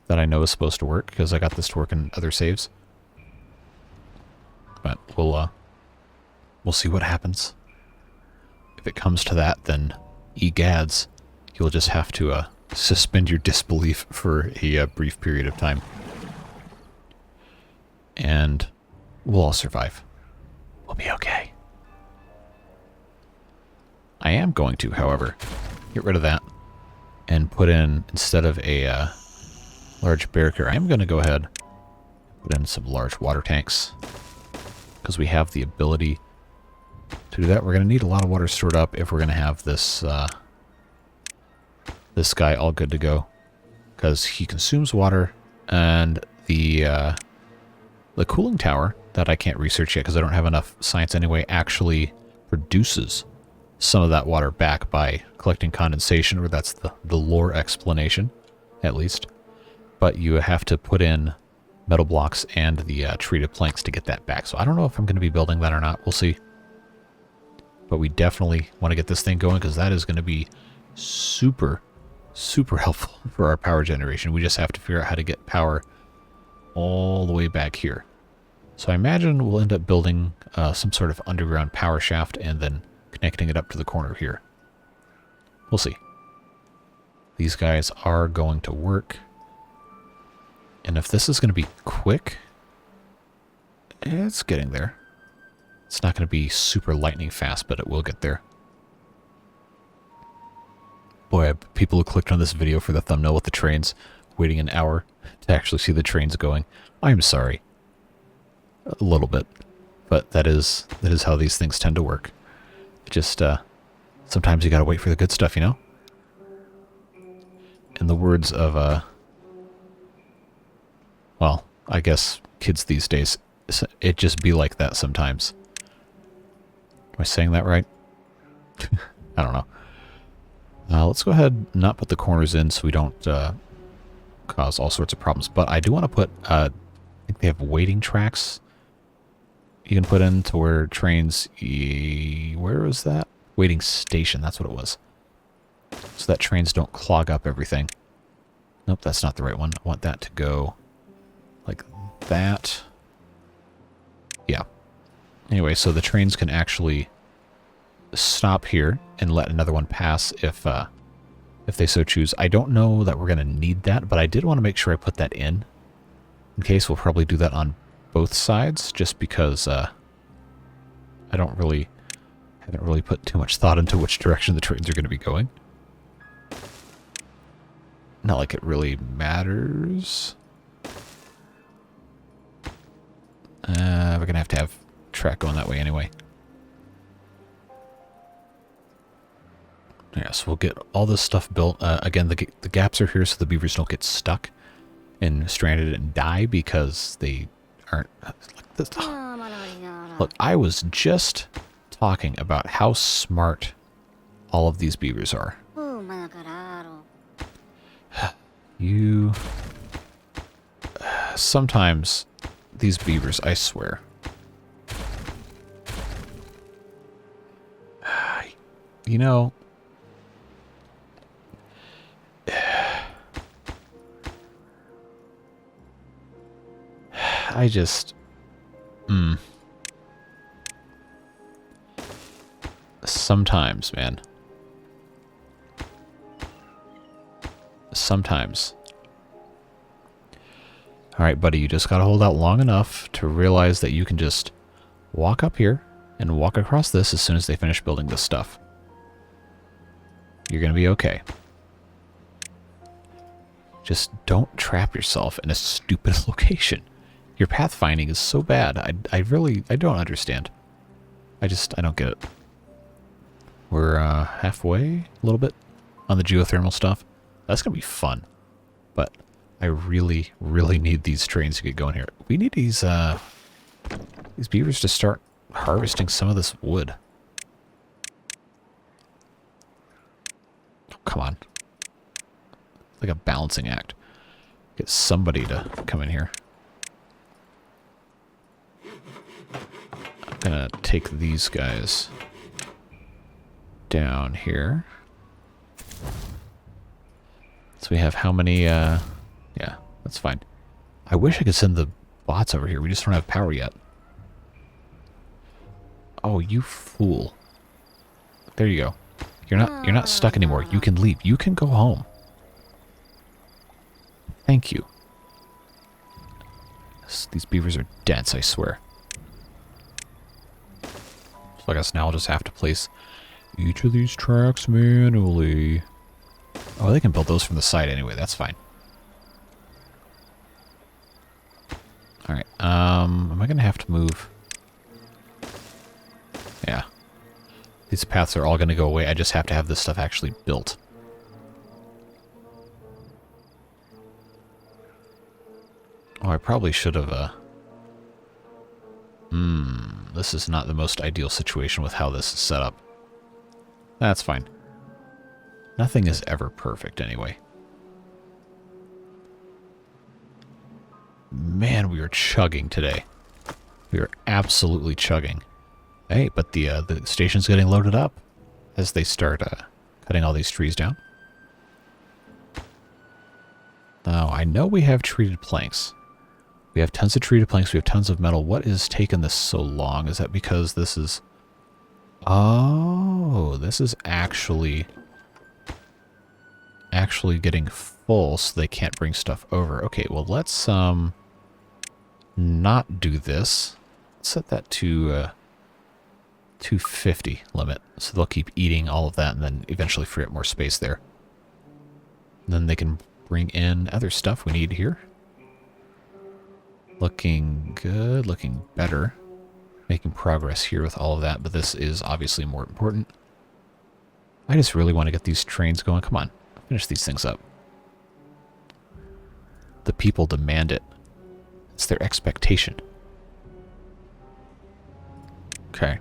that I know is supposed to work because I got this to work in other saves. But we'll see what happens. If it comes to that, then egads, you'll just have to suspend your disbelief for a brief period of time. And we'll all survive. We'll be okay. I am going to, however, get rid of that and put in, instead of a large barrier, I am going to go ahead and put in some large water tanks because we have the ability to do that. We're going to need a lot of water stored up if we're going to have this this guy all good to go, because he consumes water, and the cooling tower that I can't research yet because I don't have enough science anyway actually produces some of that water back by collecting condensation, or that's the lore explanation, at least. But you have to put in metal blocks and the treated planks to get that back. So I don't know if I'm going to be building that or not. We'll see. But we definitely want to get this thing going because that is going to be super, super helpful for our power generation. We just have to figure out how to get power all the way back here. So I imagine we'll end up building some sort of underground power shaft and then connecting it up to the corner here. We'll see. These guys are going to work. And if this is going to be quick, it's getting there. It's not going to be super lightning fast, but it will get there. Boy, people who clicked on this video for the thumbnail with the trains, waiting an hour to actually see the trains going. I'm sorry. A little bit. But that is how these things tend to work. Just, sometimes you gotta wait for the good stuff, you know? In the words of, well, I guess kids these days, it just be like that sometimes. Am I saying that right? I don't know. Let's go ahead and not put the corners in so we don't cause all sorts of problems. But I do want to put, I think they have waiting tracks you can put in to where trains, where was that? Waiting station, that's what it was. So that trains don't clog up everything. Nope, that's not the right one. I want that to go like that. Yeah. Anyway, so the trains can actually stop here and let another one pass if if they so choose. I don't know that we're going to need that, but I did want to make sure I put that in case. We'll probably do that on both sides, just because I haven't really put too much thought into which direction the trains are going to be going. Not like it really matters. We're going to have track going that way anyway. Yeah, so we'll get all this stuff built. Again, the gaps are here so the beavers don't get stuck and stranded and die because they aren't... Look, I was just talking about how smart all of these beavers are. You... Sometimes these beavers, I swear. You know... I just... Sometimes, man. Sometimes. Alright, buddy, you just gotta hold out long enough to realize that you can just walk up here and walk across this as soon as they finish building this stuff. You're gonna be okay. Just don't trap yourself in a stupid location. Your pathfinding is so bad. I don't understand. I don't get it. We're halfway, a little bit, on the geothermal stuff. That's going to be fun. But I really, really need these trains to get going here. We need these beavers to start harvesting some of this wood. Oh, come on. It's like a balancing act. Get somebody to come in here. I'm gonna take these guys down here. So we have how many, yeah, that's fine. I wish I could send the bots over here. We just don't have power yet. Oh, you fool. There you go. You're not stuck anymore. You can leave. You can go home. Thank you. These beavers are dense, I swear. So I guess now I'll just have to place each of these tracks manually. Oh, they can build those from the side anyway. That's fine. Alright, am I going to have to move? Yeah. These paths are all going to go away. I just have to have this stuff actually built. Oh, I probably should have, this is not the most ideal situation with how this is set up. That's fine. Nothing is ever perfect anyway. Man, we are chugging today. We are absolutely chugging. Hey, but the station's getting loaded up as they start cutting all these trees down. Now, I know we have treated planks. We have tons of treated planks. We have tons of metal. What is taking this so long? Is that because this is... Oh, this is actually getting full, so they can't bring stuff over. Okay, well, let's not do this. Let's set that to 250 limit, so they'll keep eating all of that and then eventually free up more space there. And then they can bring in other stuff we need here. Looking good, looking better. Making progress here with all of that, but this is obviously more important. I just really want to get these trains going. Come on, finish these things up. The people demand it. It's their expectation. Okay.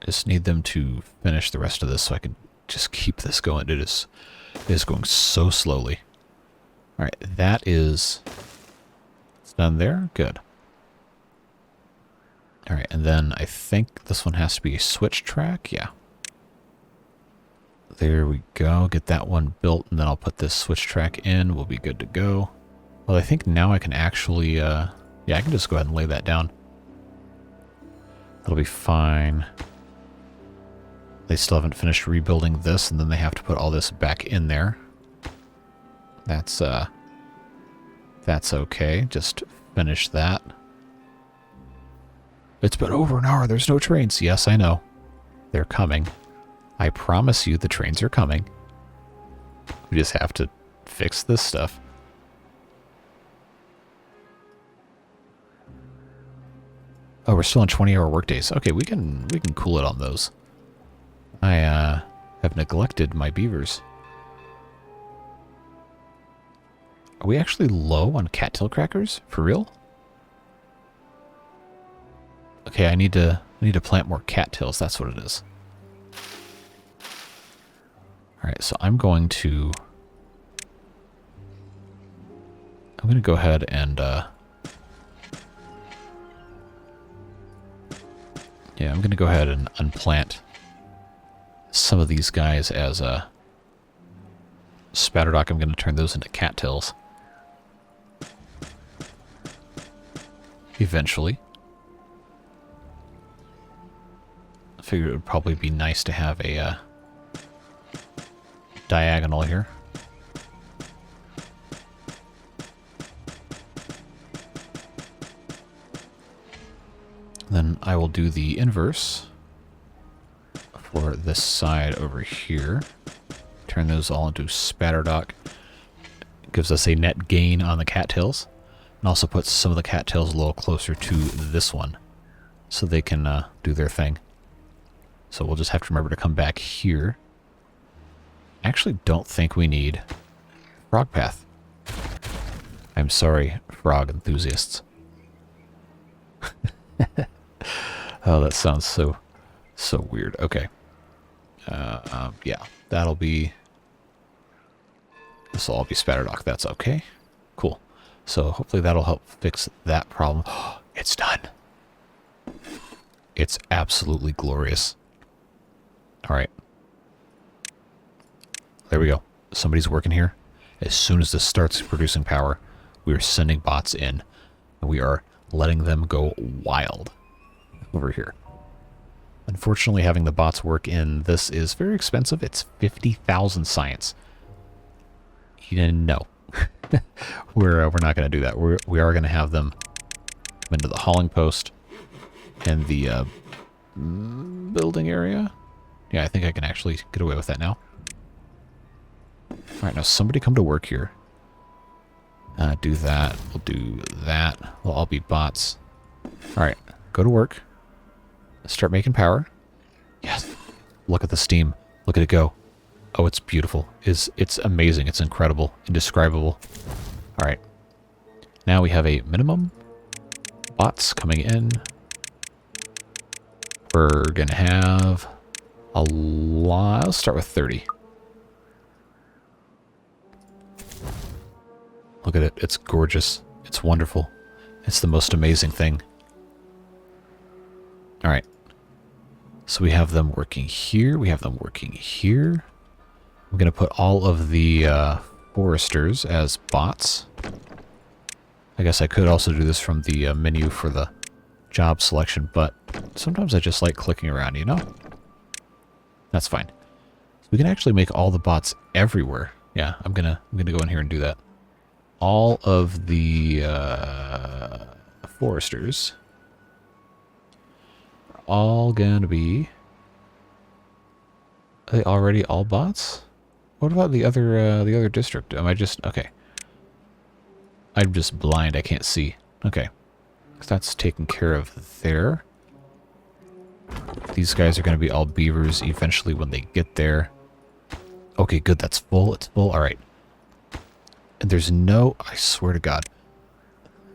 Just need them to finish the rest of this so I can just keep this going. It is going so slowly. Alright, that is... It's done there? Good. Alright, and then I think this one has to be a switch track. Yeah. There we go. Get that one built, and then I'll put this switch track in. We'll be good to go. Well, I think now I can actually... yeah, I can just go ahead and lay that down. That'll be fine. They still haven't finished rebuilding this, and then they have to put all this back in there. That's okay. Just finish that. It's been over an hour. There's no trains. Yes, I know. They're coming. I promise you the trains are coming. We just have to fix this stuff. Oh, we're still on 20-hour workdays. Okay, we can cool it on those. I have neglected my beavers. Are we actually low on cattail crackers? For real? Okay, I need to plant more cattails. That's what it is. All right, so I'm going to go ahead and yeah, I'm going to go ahead and unplant some of these guys as spatterdock. I'm going to turn those into cattails eventually. I figured it would probably be nice to have a diagonal here. Then I will do the inverse for this side over here. Turn those all into spatterdock. Gives us a net gain on the cattails. And also puts some of the cattails a little closer to this one, so they can do their thing. So we'll just have to remember to come back here. I actually don't think we need frog path. I'm sorry, frog enthusiasts. Oh, that sounds so weird. Okay. Yeah, that'll be... This will all be spatterdock. That's okay. Cool. So hopefully that'll help fix that problem. It's done. It's absolutely glorious. All right. There we go. Somebody's working here. As soon as this starts producing power, we are sending bots in, and we are letting them go wild over here. Unfortunately, having the bots work in this is very expensive. It's 50,000 science. No. We're not going to do that. We are going to have them come into the hauling post and the building area. Yeah, I think I can actually get away with that now. All right, now somebody come to work here. Do that. We'll do that. We'll all be bots. All right, go to work. Start making power. Yes. Look at the steam. Look at it go. Oh, it's beautiful. It's amazing. It's incredible. Indescribable. All right. Now we have a minimum. Bots coming in. We're going to have a lot. Let's start with 30. Look at it. It's gorgeous. It's wonderful. It's the most amazing thing. All right. So we have them working here. We have them working here. I'm going to put all of the foresters as bots. I guess I could also do this from the menu for the job selection, but sometimes I just like clicking around, you know? That's fine. So we can actually make all the bots everywhere. Yeah, I'm gonna go in here and do that. All of the foresters are all gonna be... Are they already all bots? What about the other district? Am I just... Okay. I'm just blind. I can't see. Okay. So that's taken care of there. These guys are going to be all beavers eventually when they get there. Okay, good. That's full. It's full. All right. And there's no... I swear to God.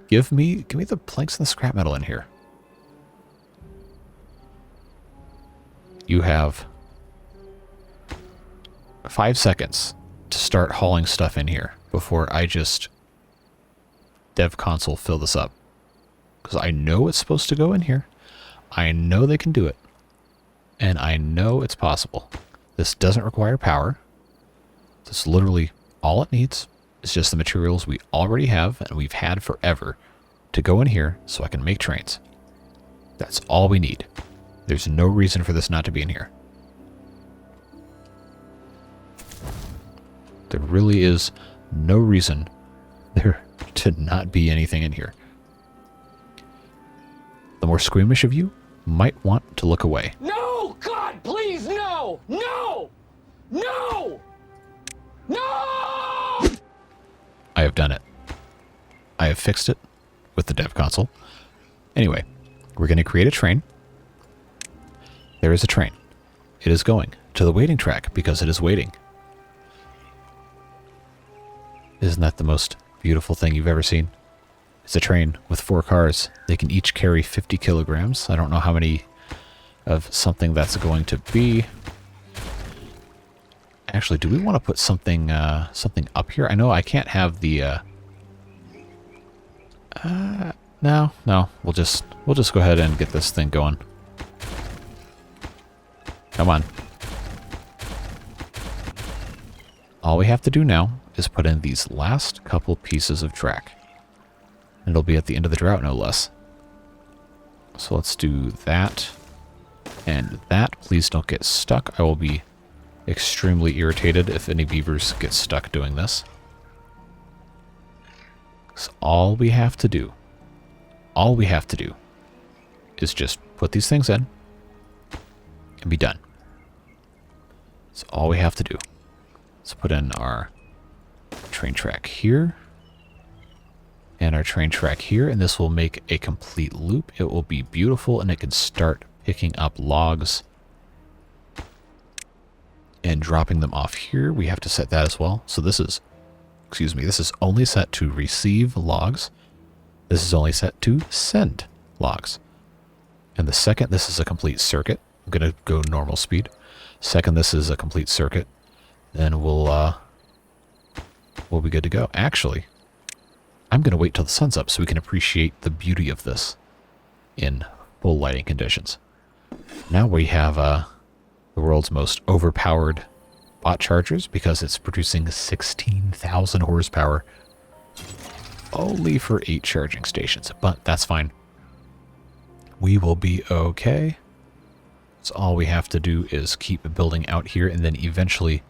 Give me the planks and the scrap metal in here. You have 5 seconds to start hauling stuff in here before I just dev console fill this up. Because I know it's supposed to go in here. I know they can do it. And I know it's possible. This doesn't require power. This is literally all it needs. It's just the materials we already have and we've had forever to go in here so I can make trains. That's all we need. There's no reason for this not to be in here. There really is no reason there to not be anything in here. The more squeamish of you might want to look away. No! God, please, no! No! No! No! I have done it. I have fixed it with the dev console. Anyway, we're going to create a train. There is a train. It is going to the waiting track because it is waiting. Isn't that the most beautiful thing you've ever seen? It's a train with 4 cars. They can each carry 50 kilograms. I don't know how many of something that's going to be. Actually, do we want to put something something up here? I know I can't have the no. We'll just go ahead and get this thing going. Come on. All we have to do now is put in these last couple pieces of track. And it'll be at the end of the drought, no less. So let's do that and that. Please don't get stuck. I will be extremely irritated if any beavers get stuck doing this. So all we have to do is just put these things in and be done. That's all we have to do. Let's put in our train track here and our train track here, and this will make a complete loop. It will be beautiful, and it can start picking up logs and dropping them off here. We have to set that as well. So this is, this is only set to receive logs. This is only set to send logs. And the second this is a complete circuit, I'm going to go normal speed. Second this is a complete circuit, then we'll be good to go. Actually, I'm going to wait till the sun's up so we can appreciate the beauty of this in full lighting conditions. Now we have the world's most overpowered bot chargers because it's producing 16,000 horsepower only for 8 charging stations, but that's fine. We will be okay. So all we have to do is keep building out here and then eventually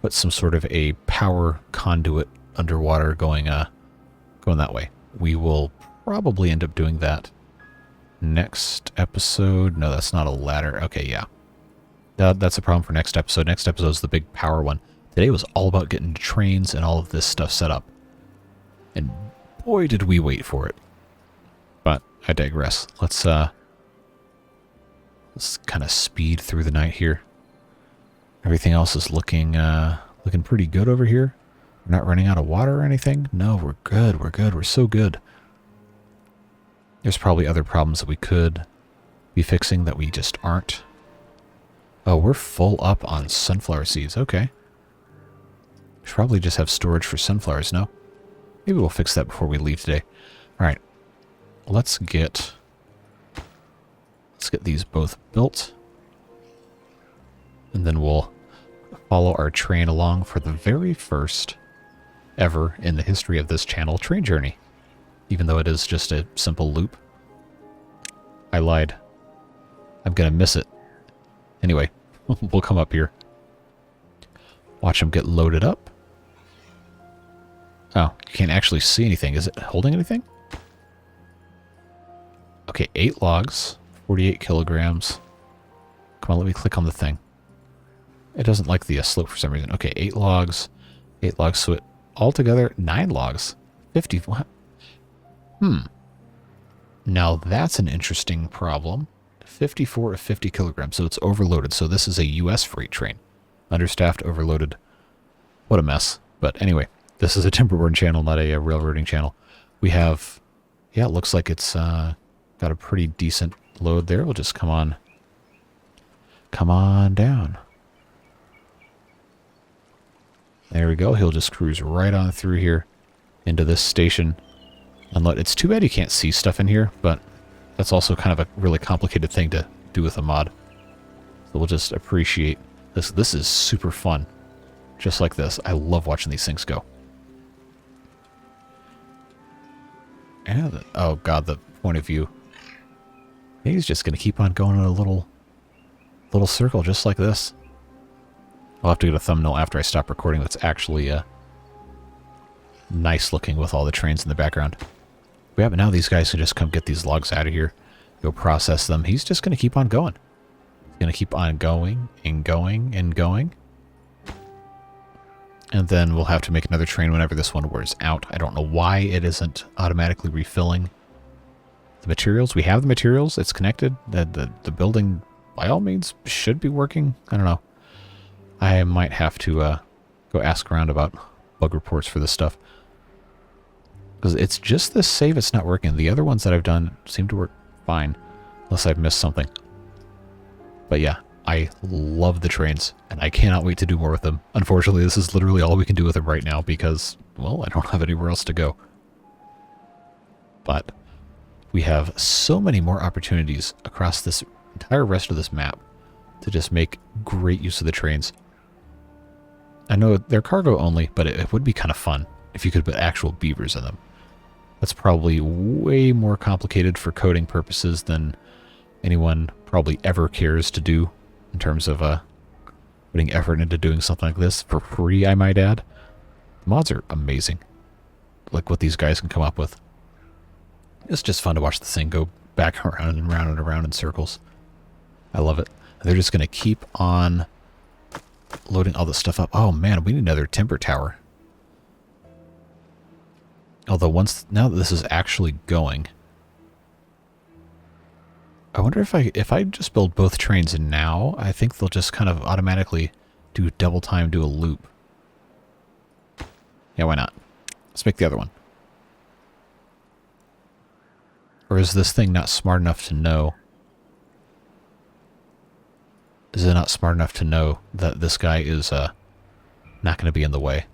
put some sort of a power conduit underwater going that way. We will probably end up doing that next episode. No, that's not a ladder. Okay, yeah. That's a problem for next episode. Next episode is the big power one. Today was all about getting trains and all of this stuff set up. And boy, did we wait for it. But I digress. Let's kind of speed through the night here. Everything else is looking pretty good over here. We're not running out of water or anything. No, we're good. We're good. We're so good. There's probably other problems that we could be fixing that we just aren't. Oh, we're full up on sunflower seeds. Okay. We should probably just have storage for sunflowers, no? Maybe we'll fix that before we leave today. All right. Let's get these both built. And then we'll follow our train along for the very first ever in the history of this channel train journey. Even though it is just a simple loop. I lied. I'm gonna miss it. Anyway, we'll come up here. Watch them get loaded up. Oh, you can't actually see anything. Is it holding anything? Okay, 8 logs, 48 kilograms. Come on, let me click on the thing. It doesn't like the slope for some reason. Okay, 8 logs. 8 logs, so it altogether 9 logs. 50. What? Now that's an interesting problem. 54 of 50 kilograms, so it's overloaded. So this is a U.S. freight train. Understaffed, overloaded. What a mess. But anyway, this is a Timberborn channel, not a railroading channel. We have, yeah, it looks like it's got a pretty decent load there. We'll just come on down. There we go. He'll just cruise right on through here into this station. And it's too bad you can't see stuff in here, but that's also kind of a really complicated thing to do with a mod. So we'll just appreciate this. This is super fun. Just like this. I love watching these things go. And oh god, the point of view. He's just going to keep on going in a little circle just like this. I'll have to get a thumbnail after I stop recording that's actually nice looking with all the trains in the background. But yeah, but now these guys can just come get these logs out of here. Go process them. He's just going to keep on going. He's going to keep on going and going and going. And then we'll have to make another train whenever this one wears out. I don't know why it isn't automatically refilling the materials. We have the materials. It's connected. The building, by all means, should be working. I don't know. I might have to go ask around about bug reports for this stuff. Because it's just this save it's not working. The other ones that I've done seem to work fine. Unless I've missed something. But yeah, I love the trains. And I cannot wait to do more with them. Unfortunately, this is literally all we can do with them right now. Because, well, I don't have anywhere else to go. But we have so many more opportunities across this entire rest of this map. To just make great use of the trains. I know they're cargo only, but it would be kind of fun if you could put actual beavers in them. That's probably way more complicated for coding purposes than anyone probably ever cares to do in terms of putting effort into doing something like this for free, I might add. The mods are amazing. Like what these guys can come up with. It's just fun to watch this thing go back around and around and around in circles. I love it. They're just going to keep on loading all this stuff up. Oh man, we need another timber tower. Although now that this is actually going, I wonder if I just build both trains now, I think they'll just kind of automatically do double time, do a loop. Yeah, why not? Let's make the other one. Or is this thing not smart enough to know? Is it not smart enough to know that this guy is not going to be in the way?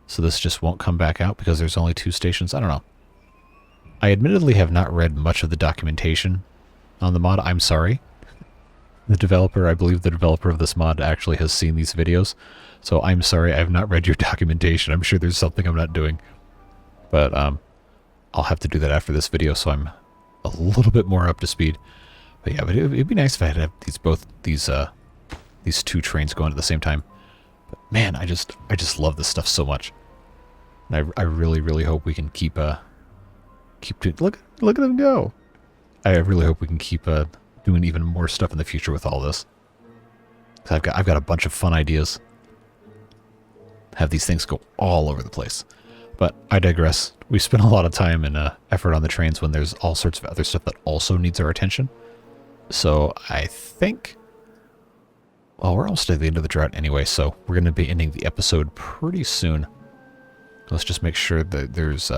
So this just won't come back out because there's only 2 stations? I don't know. I admittedly have not read much of the documentation on the mod. I'm sorry. The developer, I believe the developer of this mod actually has seen these videos. So I'm sorry I have not read your documentation. I'm sure there's something I'm not doing. But I'll have to do that after this video so I'm a little bit more up to speed. But yeah, but it'd be nice if I had both these 2 trains going at the same time. But man, I just love this stuff so much. And I really, really hope we can keep doing. Look at them go. I really hope we can keep doing even more stuff in the future with all this. 'Cause I've got a bunch of fun ideas. Have these things go all over the place. But I digress. We spent a lot of time and effort on the trains when there's all sorts of other stuff that also needs our attention. So I think, well, we're almost at the end of the drought anyway, so we're going to be ending the episode pretty soon. Let's just make sure that there's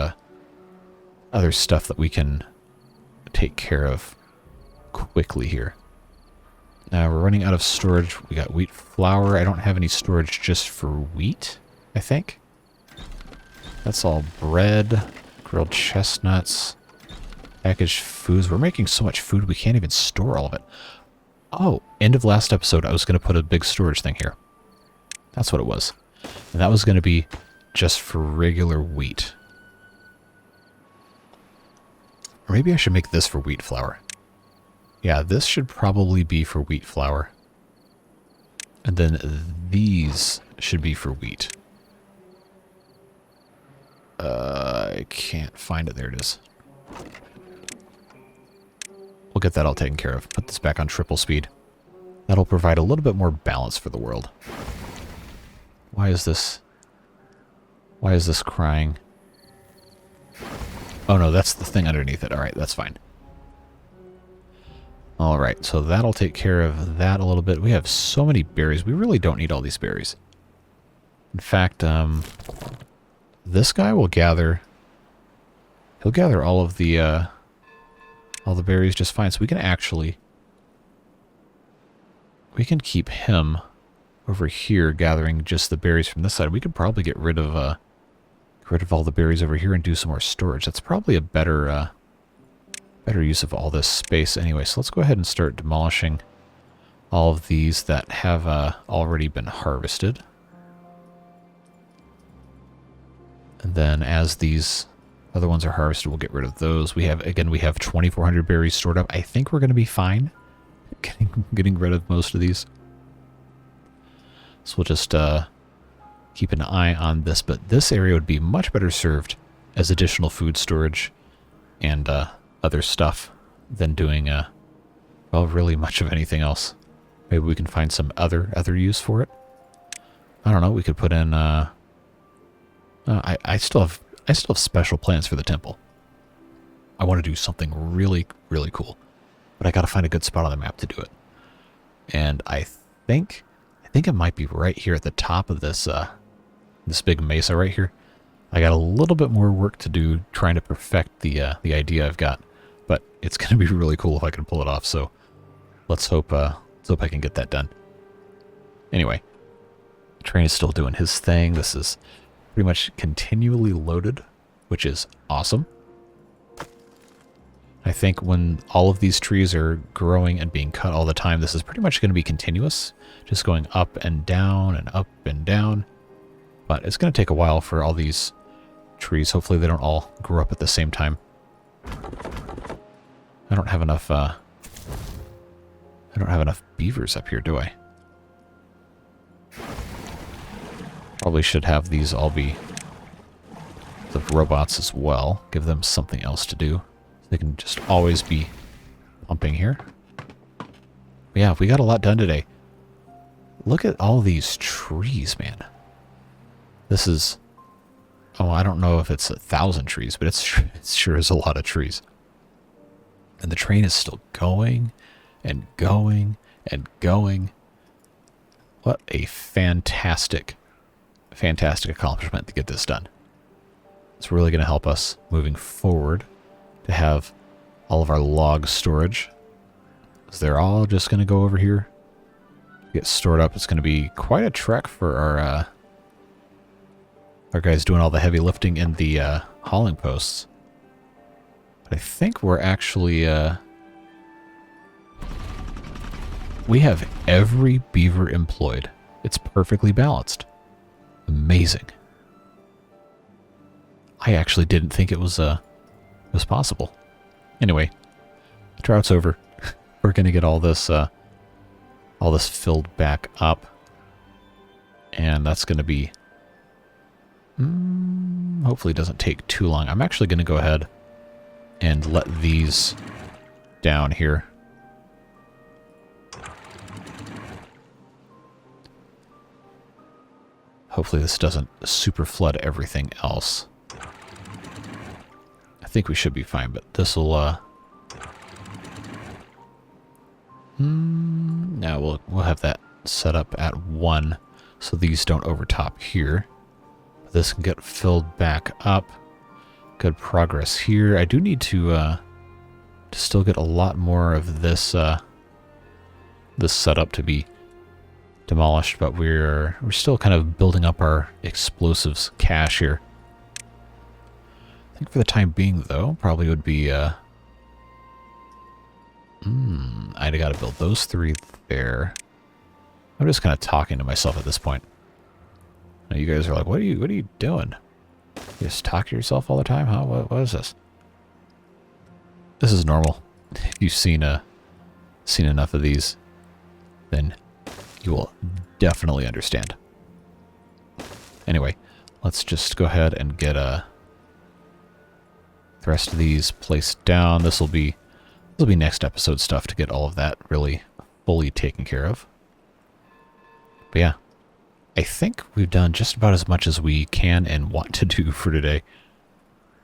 other stuff that we can take care of quickly here. Now we're running out of storage. We got wheat flour. I don't have any storage just for wheat, I think. That's all bread, grilled chestnuts, packaged foods. We're making so much food we can't even store all of it. Oh, end of last episode, I was going to put a big storage thing here. That's what it was. And that was going to be just for regular wheat. Or maybe I should make this for wheat flour. Yeah, this should probably be for wheat flour. And then these should be for wheat. I can't find it. There it is. We'll get that all taken care of. Put this back on triple speed. That'll provide a little bit more balance for the world. Why is this crying? Oh no, that's the thing underneath it. Alright, that's fine. Alright, so that'll take care of that a little bit. We have so many berries. We really don't need all these berries. In fact, this guy will gather... He'll gather all the berries just fine. So we can actually... We can keep him over here gathering just the berries from this side. We could probably get rid of all the berries over here and do some more storage. That's probably a better use of all this space anyway. So let's go ahead and start demolishing all of these that have already been harvested. And then as these other ones are harvested, we'll get rid of those. We have 2,400 berries stored up. I think we're going to be fine getting rid of most of these. So we'll just keep an eye on this. But this area would be much better served as additional food storage and other stuff than doing, well, really much of anything else. Maybe we can find some other use for it. I don't know. We could put in. I still have special plans for the temple. I want to do something really, really cool, but I got to find a good spot on the map to do it. And I think it might be right here at the top of this this big mesa right here. I got a little bit more work to do trying to perfect the idea I've got, but it's going to be really cool if I can pull it off. So let's hope I can get that done. Anyway, the train is still doing his thing. This is pretty much continually loaded, which is awesome. I think when all of these trees are growing and being cut all the time, this is pretty much going to be continuous, just going up and down and up and down. But it's going to take a while for all these trees. Hopefully they don't all grow up at the same time. I don't have enough beavers up here, do I? Probably should have these all be the robots as well. Give them something else to do. They can just always be pumping here. But yeah, we got a lot done today. Look at all these trees, man. This is... Oh, I don't know if it's 1,000 trees, but it sure is a lot of trees. And the train is still going and going and going. What a fantastic accomplishment to get this done. It's really going to help us moving forward to have all of our log storage. So they're all just going to go over here, get stored up. It's going to be quite a trek for our guys doing all the heavy lifting in the hauling posts. But I think we're actually... we have every beaver employed. It's perfectly balanced. Amazing. I actually didn't think it was possible. Anyway, the drought's over. We're gonna get all this filled back up, and that's gonna be hopefully it doesn't take too long. I'm actually gonna go ahead and let these down here. Hopefully this doesn't super flood everything else. I think we should be fine, but this will now we'll have that set up at 1 so these don't overtop here. This can get filled back up. Good progress here. I do need to still get a lot more of this this setup to be demolished, but we're still kind of building up our explosives cache here. I think for the time being, though, probably would be I'd got to build those 3 there. I'm just kind of talking to myself at this point. Now you guys are like, what are you doing? You just talk to yourself all the time, huh? What is this? This is normal. If you've seen enough of these, then you will definitely understand. Anyway, let's just go ahead and get the rest of these placed down. This will be next episode stuff to get all of that really fully taken care of. But yeah, I think we've done just about as much as we can and want to do for today.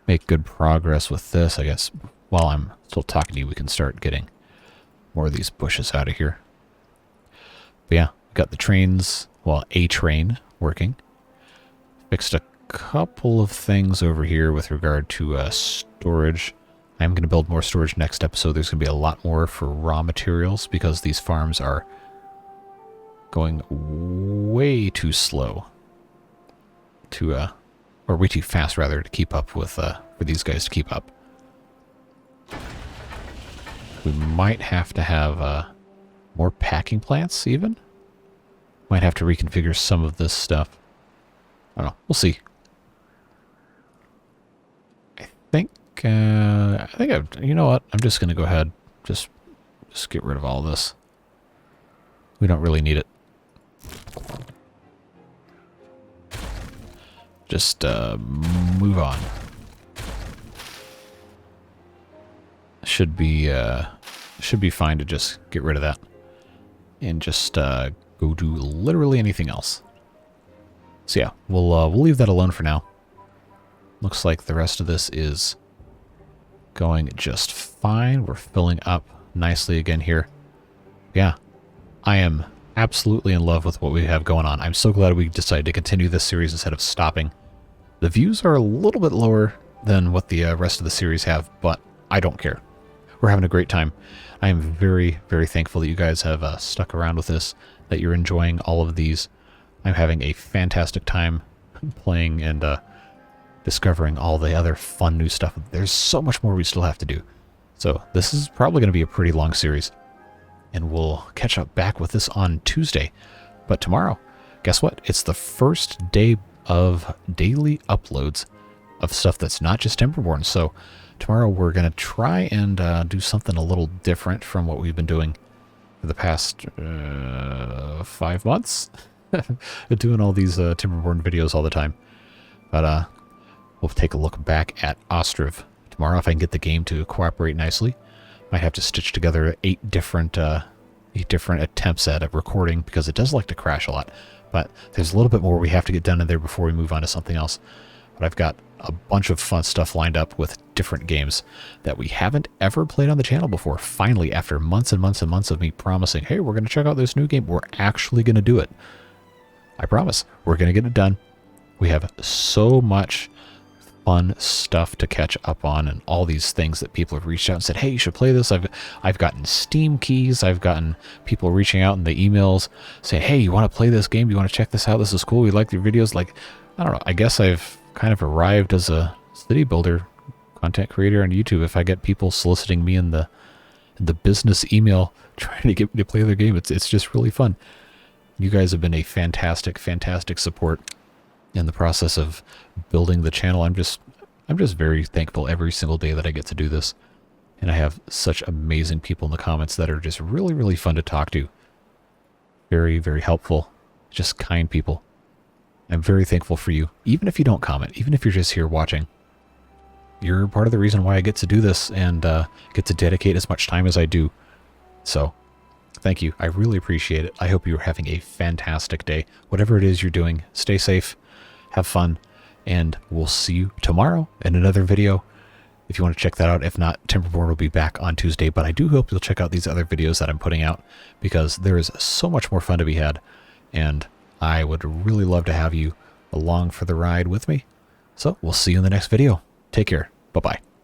Make good progress with this. I guess while I'm still talking to you, we can start getting more of these bushes out of here. But yeah, got the trains, well, a train working. Fixed a couple of things over here with regard to storage. I'm going to build more storage next episode. There's going to be a lot more for raw materials because these farms are going way too slow to, or way too fast rather, to keep up with, for these guys to keep up. We might have to have more packing plants even. Might have to reconfigure some of this stuff. I don't know. We'll see. I think you know what? I'm just going to go ahead. Just get rid of all this. We don't really need it. just move on. Should be fine to just get rid of that and just go do literally anything else. So yeah, we'll leave that alone for now. Looks like the rest of this is going just fine. We're filling up nicely again here. Yeah, I am absolutely in love with what we have going on. I'm so glad we decided to continue this series instead of stopping. The views are a little bit lower than what the rest of the series have, but I don't care. We're having a great time. I am very, very thankful that you guys have stuck around with this, that you're enjoying all of these. I'm having a fantastic time playing and discovering all the other fun new stuff. There's so much more we still have to do. So this is probably going to be a pretty long series. And we'll catch up back with this on Tuesday. But tomorrow, guess what? It's the first day of daily uploads of stuff that's not just Timberborn. So tomorrow we're going to try and do something a little different from what we've been doing for the past 5 months. Doing all these Timberborn videos all the time. But we'll take a look back at Ostriv tomorrow if I can get the game to cooperate nicely. Might have to stitch together 8 different attempts at a recording because it does like to crash a lot. But there's a little bit more we have to get done in there before we move on to something else. But I've got a bunch of fun stuff lined up with different games that we haven't ever played on the channel before. Finally, after months and months and months of me promising, hey, we're going to check out this new game, we're actually going to do it. I promise. We're going to get it done. We have so much fun stuff to catch up on and all these things that people have reached out and said, hey, you should play this. I've gotten Steam keys. I've gotten people reaching out in the emails saying, hey, you want to play this game? You want to check this out? This is cool. We like your videos. Like, I don't know. I guess I've kind of arrived as a city builder content creator on YouTube if I get people soliciting me in the business email trying to get me to play their game. It's just really fun. You guys have been a fantastic, fantastic support in the process of building the channel. I'm just very thankful every single day that I get to do this. And I have such amazing people in the comments that are just really, really fun to talk to. Very, very helpful. Just kind people. I'm very thankful for you. Even if you don't comment, even if you're just here watching, you're part of the reason why I get to do this and get to dedicate as much time as I do. So thank you. I really appreciate it. I hope you're having a fantastic day. Whatever it is you're doing, stay safe. Have fun, and we'll see you tomorrow in another video. If you want to check that out, if not, Timberborn will be back on Tuesday, but I do hope you'll check out these other videos that I'm putting out because there is so much more fun to be had, and I would really love to have you along for the ride with me. So we'll see you in the next video. Take care. Bye-bye.